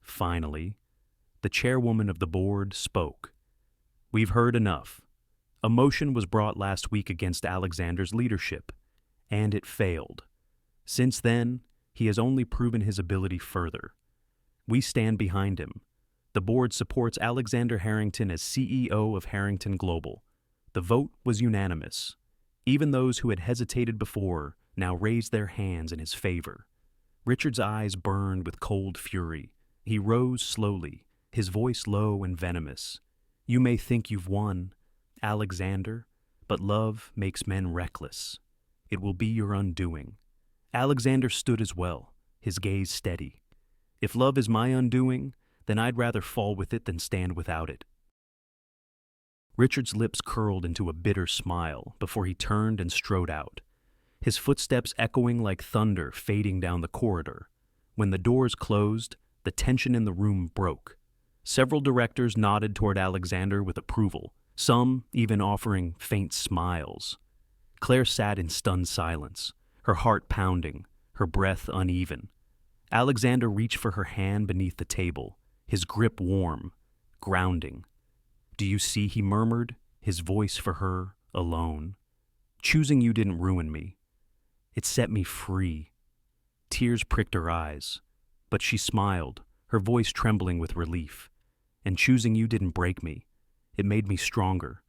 Finally, the chairwoman of the board spoke. "We've heard enough. A motion was brought last week against Alexander's leadership, and it failed. Since then, he has only proven his ability further. We stand behind him. The board supports Alexander Harrington as CEO of Harrington Global. The vote was unanimous. Even those who had hesitated before now raised their hands in his favor." Richard's eyes burned with cold fury. He rose slowly, his voice low and venomous. "You may think you've won, Alexander, but love makes men reckless. It will be your undoing." Alexander stood as well, his gaze steady. "If love is my undoing, then I'd rather fall with it than stand without it." Richard's lips curled into a bitter smile before he turned and strode out, his footsteps echoing like thunder fading down the corridor. When the doors closed, the tension in the room broke. Several directors nodded toward Alexander with approval, some even offering faint smiles. Claire sat in stunned silence, her heart pounding, her breath uneven. Alexander reached for her hand beneath the table, his grip warm, grounding. "Do you see?" he murmured, his voice for her alone. "Choosing you didn't ruin me. It set me free." Tears pricked her eyes, but she smiled, her voice trembling with relief. "And choosing you didn't break me. It made me stronger."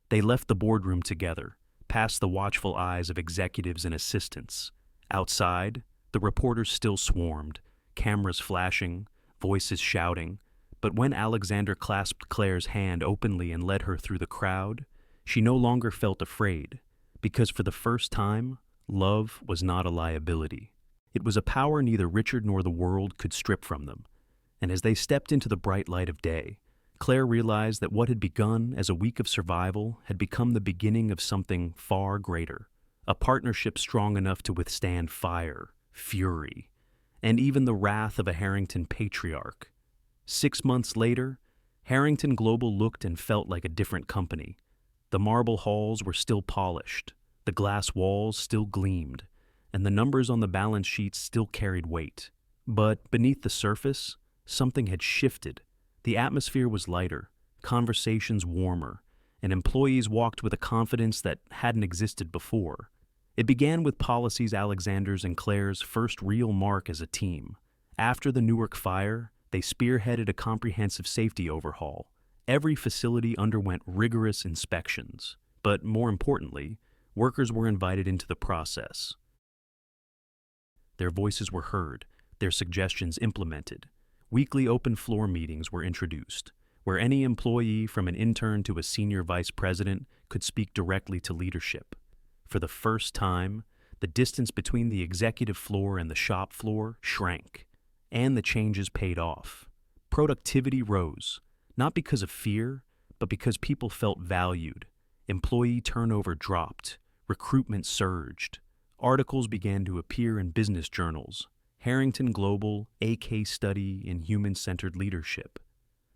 They left the boardroom together, past the watchful eyes of executives and assistants. Outside, the reporters still swarmed, cameras flashing, voices shouting, But when Alexander clasped Claire's hand openly and led her through the crowd, she no longer felt afraid, because for the first time, love was not a liability. It was a power neither Richard nor the world could strip from them. And as they stepped into the bright light of day, Claire realized that what had begun as a week of survival had become the beginning of something far greater, a partnership strong enough to withstand fire, fury, and even the wrath of a Harrington patriarch. 6 months later, Harrington Global looked and felt like a different company. The marble halls were still polished, the glass walls still gleamed, and the numbers on the balance sheets still carried weight. But beneath the surface, something had shifted. The atmosphere was lighter, conversations warmer, and employees walked with a confidence that hadn't existed before. It began with policies Alexander's and Claire's first real mark as a team. After the Newark fire, they spearheaded a comprehensive safety overhaul. Every facility underwent rigorous inspections, but more importantly, workers were invited into the process. Their voices were heard, their suggestions implemented. Weekly open floor meetings were introduced, where any employee from an intern to a senior vice president could speak directly to leadership. For the first time, the distance between the executive floor and the shop floor shrank, and the changes paid off. Productivity rose, not because of fear, but because people felt valued. Employee turnover dropped, recruitment surged. Articles began to appear in business journals. Harrington Global, a case study in human-centered leadership.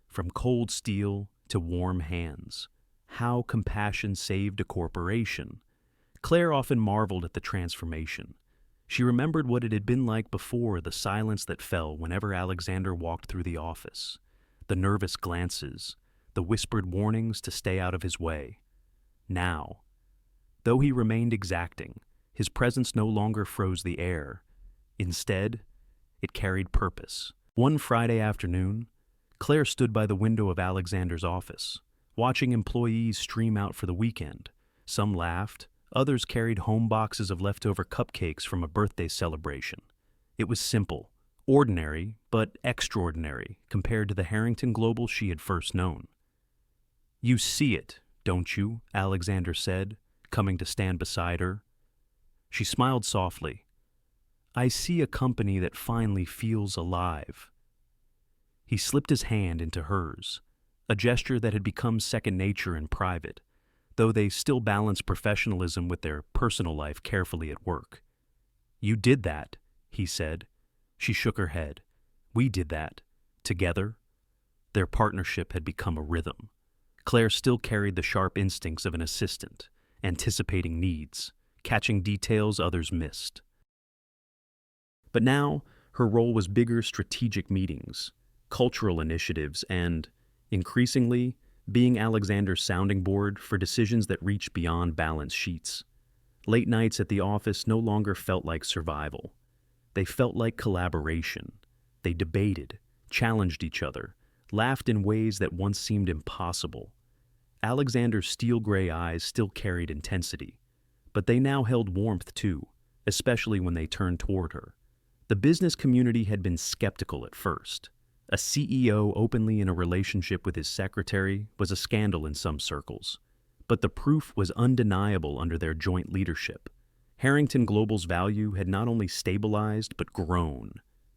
From cold steel to warm hands. How compassion saved a corporation. Claire often marveled at the transformation. She remembered what it had been like before, the silence that fell whenever Alexander walked through the office, the nervous glances, the whispered warnings to stay out of his way. Now, though he remained exacting, his presence no longer froze the air. Instead, it carried purpose. One Friday afternoon, Claire stood by the window of Alexander's office, watching employees stream out for the weekend. Some laughed, others carried home boxes of leftover cupcakes from a birthday celebration. It was simple, ordinary, but extraordinary compared to the Harrington Global she had first known. "You see it, don't you?" Alexander said, coming to stand beside her. She smiled softly. "I see a company that finally feels alive." He slipped his hand into hers, a gesture that had become second nature in private, though they still balanced professionalism with their personal life carefully at work. "You did that," he said. She shook her head. "We did that. Together." Their partnership had become a rhythm. Claire still carried the sharp instincts of an assistant, anticipating needs, catching details others missed. But now, her role was bigger strategic meetings, cultural initiatives, and, increasingly, being Alexander's sounding board for decisions that reached beyond balance sheets. Late nights at the office no longer felt like survival. They felt like collaboration. They debated, challenged each other, laughed in ways that once seemed impossible. Alexander's steel-gray eyes still carried intensity, but they now held warmth too, especially when they turned toward her. The business community had been skeptical at first. A CEO openly in a relationship with his secretary was a scandal in some circles, but the proof was undeniable under their joint leadership. Harrington Global's value had not only stabilized but grown.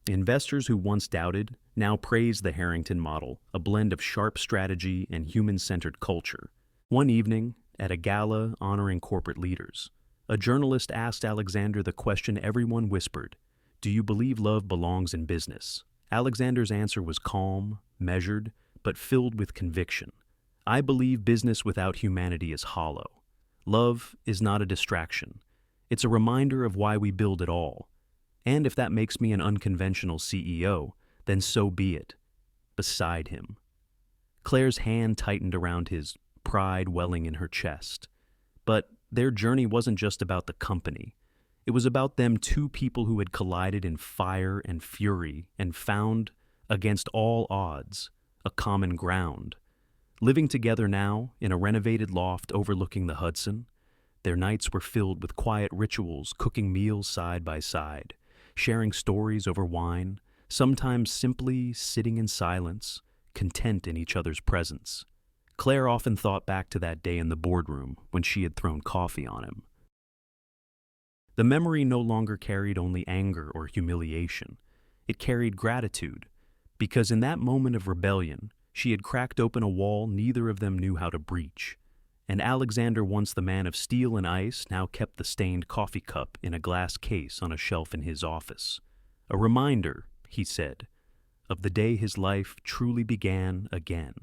Investors who once doubted now praised the Harrington model, a blend of sharp strategy and human-centered culture. One evening, at a gala honoring corporate leaders, a journalist asked Alexander the question everyone whispered: "Do you believe love belongs in business?" Alexander's answer was calm, measured, but filled with conviction. "I believe business without humanity is hollow. Love is not a distraction. It's a reminder of why we build it all. And if that makes me an unconventional CEO, then so be it." Beside him. Claire's hand tightened around his, pride welling in her chest. But their journey wasn't just about the company. It was about them, two people who had collided in fire and fury and found, against all odds, a common ground. Living together now, in a renovated loft overlooking the Hudson, their nights were filled with quiet rituals, cooking meals side by side, sharing stories over wine, sometimes simply sitting in silence, content in each other's presence. Claire often thought back to that day in the boardroom when she had thrown coffee on him. The memory no longer carried only anger or humiliation. It carried gratitude, because in that moment of rebellion, she had cracked open a wall neither of them knew how to breach. And Alexander, once the man of steel and ice, now kept the stained coffee cup in a glass case on a shelf in his office. A reminder, he said, of the day his life truly began again.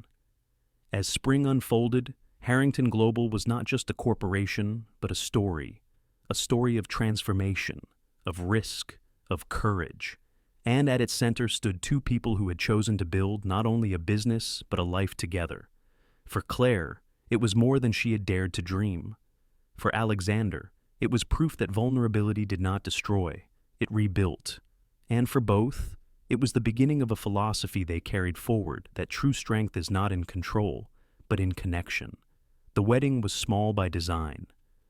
As spring unfolded, Harrington Global was not just a corporation, but a story of transformation, of risk, of courage. And at its center stood two people who had chosen to build not only a business, but a life together. For Claire, it was more than she had dared to dream. For Alexander, it was proof that vulnerability did not destroy, it rebuilt. And for both, it was the beginning of a philosophy they carried forward, that true strength is not in control, but in connection. The wedding was small by design.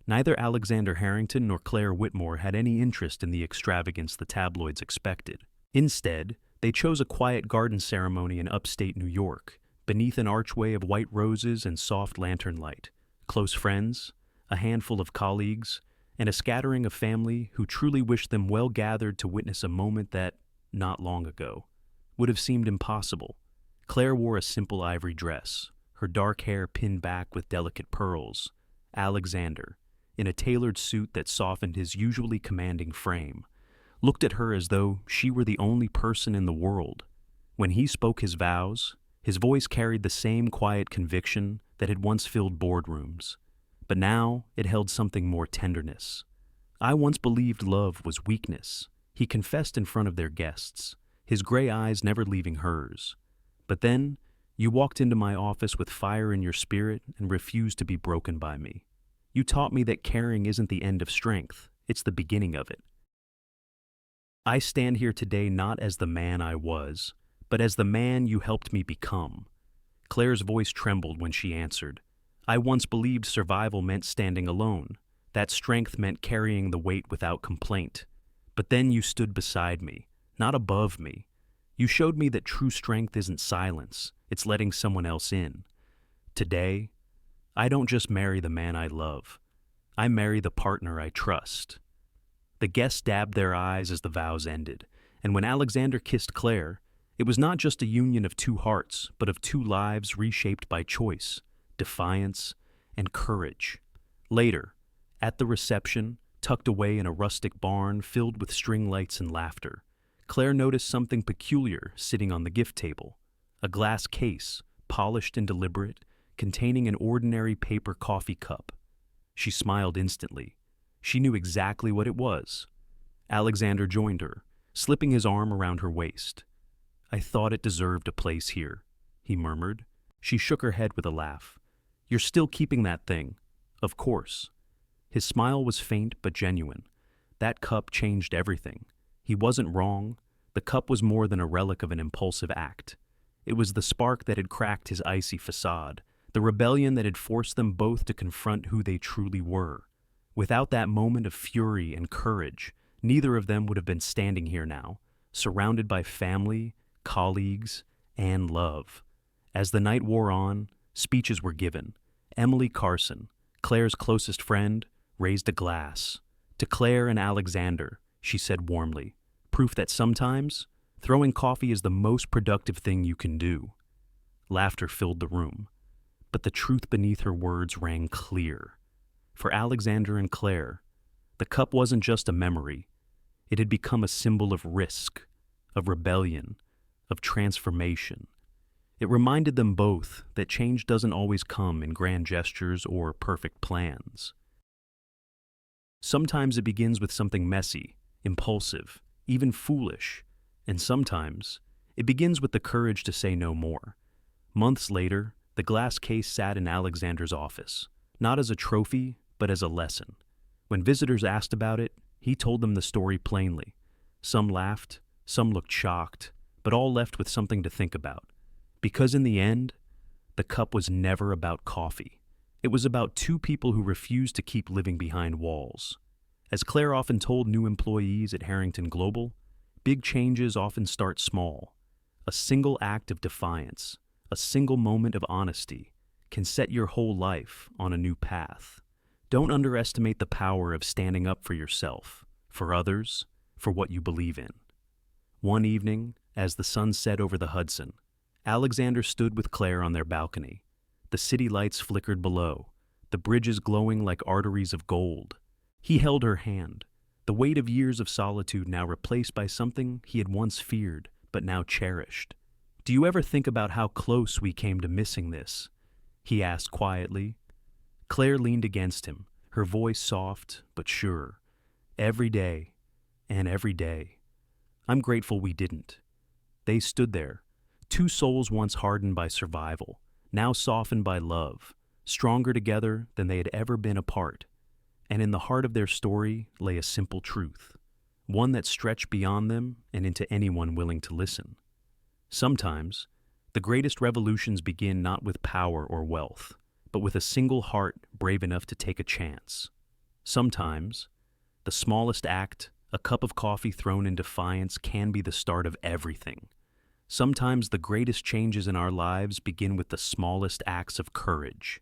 Neither Alexander Harrington nor Claire Whitmore had any interest in the extravagance the tabloids expected. Instead, they chose a quiet garden ceremony in upstate New York, beneath an archway of white roses and soft lantern light. Close friends, a handful of colleagues, and a scattering of family who truly wished them well gathered to witness a moment that, not long ago, would have seemed impossible. Claire wore a simple ivory dress, her dark hair pinned back with delicate pearls. Alexander, in a tailored suit that softened his usually commanding frame, looked at her as though she were the only person in the world. When he spoke his vows, his voice carried the same quiet conviction that had once filled boardrooms, but now it held something more tenderness. "I once believed love was weakness," he confessed in front of their guests, his gray eyes never leaving hers. "But then, you walked into my office with fire in your spirit and refused to be broken by me. You taught me that caring isn't the end of strength, it's the beginning of it. I stand here today not as the man I was, but as the man you helped me become." Claire's voice trembled when she answered, "I once believed survival meant standing alone, that strength meant carrying the weight without complaint. But then you stood beside me, not above me. You showed me that true strength isn't silence, it's letting someone else in. Today, I don't just marry the man I love, I marry the partner I trust." The guests dabbed their eyes as the vows ended, and when Alexander kissed Claire, it was not just a union of two hearts, but of two lives reshaped by choice, defiance, and courage. Later, at the reception, tucked away in a rustic barn filled with string lights and laughter, Claire noticed something peculiar sitting on the gift table. A glass case, polished and deliberate, containing an ordinary paper coffee cup. She smiled instantly. She knew exactly what it was. Alexander joined her, slipping his arm around her waist. "I thought it deserved a place here," he murmured. She shook her head with a laugh. "You're still keeping that thing." "Of course." His smile was faint but genuine. That cup changed everything. He wasn't wrong. The cup was more than a relic of an impulsive act. It was the spark that had cracked his icy facade, the rebellion that had forced them both to confront who they truly were. Without that moment of fury and courage, neither of them would have been standing here now, surrounded by family, colleagues, and love. As the night wore on, speeches were given. Emily Carson, Claire's closest friend, raised a glass. "To Claire and Alexander," she said warmly, "proof that sometimes throwing coffee is the most productive thing you can do." Laughter filled the room, but the truth beneath her words rang clear. For Alexander and Claire, the cup wasn't just a memory. It had become a symbol of risk, of rebellion, of transformation. It reminded them both that change doesn't always come in grand gestures or perfect plans. Sometimes it begins with something messy, impulsive, even foolish, and sometimes it begins with the courage to say no more. Months later, the glass case sat in Alexander's office, not as a trophy, but as a lesson. When visitors asked about it, he told them the story plainly. Some laughed, some looked shocked, but all left with something to think about. Because in the end, the cup was never about coffee. It was about two people who refused to keep living behind walls. As Claire often told new employees at Harrington Global, big changes often start small. A single act of defiance, a single moment of honesty can set your whole life on a new path. Don't underestimate the power of standing up for yourself, for others, for what you believe in. One evening, as the sun set over the Hudson, Alexander stood with Claire on their balcony. The city lights flickered below, the bridges glowing like arteries of gold. He held her hand, the weight of years of solitude now replaced by something he had once feared but now cherished. "Do you ever think about how close we came to missing this?" he asked quietly. Claire leaned against him, her voice soft but sure. "Every day, and every day. I'm grateful we didn't." They stood there, two souls once hardened by survival, now softened by love, stronger together than they had ever been apart. And in the heart of their story lay a simple truth, one that stretched beyond them and into anyone willing to listen. Sometimes, the greatest revolutions begin not with power or wealth, but with a single heart brave enough to take a chance. Sometimes, the smallest act, a cup of coffee thrown in defiance, can be the start of everything. Sometimes the greatest changes in our lives begin with the smallest acts of courage.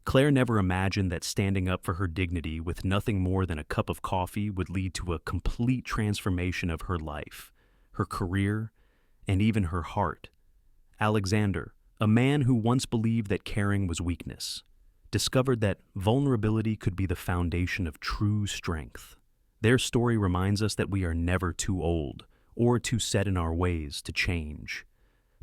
Claire never imagined that standing up for her dignity with nothing more than a cup of coffee would lead to a complete transformation of her life, her career, and even her heart. Alexander, a man who once believed that caring was weakness, discovered that vulnerability could be the foundation of true strength. Their story reminds us that we are never too old or too set in our ways to change.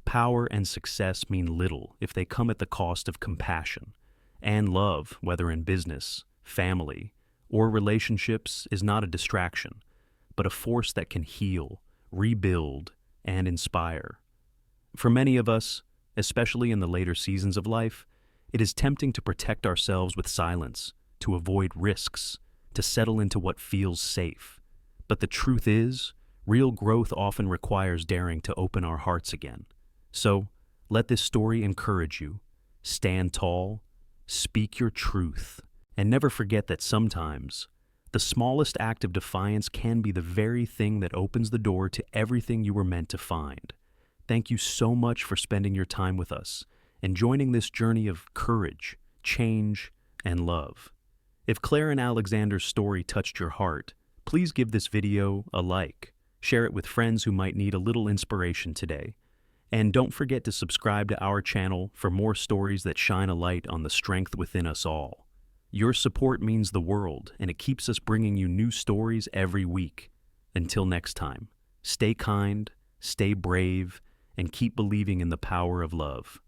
Power and success mean little if they come at the cost of compassion. And love, whether in business, family, or relationships, is not a distraction, but a force that can heal, rebuild, and inspire. For many of us, especially in the later seasons of life, it is tempting to protect ourselves with silence, to avoid risks, to settle into what feels safe. But the truth is, real growth often requires daring to open our hearts again. So, let this story encourage you. Stand tall, speak your truth, and never forget that sometimes the smallest act of defiance can be the very thing that opens the door to everything you were meant to find. Thank you so much for spending your time with us and joining this journey of courage, change, and love. If Claire and Alexander's story touched your heart, please give this video a like, share it with friends who might need a little inspiration today. And don't forget to subscribe to our channel for more stories that shine a light on the strength within us all. Your support means the world, and it keeps us bringing you new stories every week. Until next time, stay kind, stay brave, and keep believing in the power of love.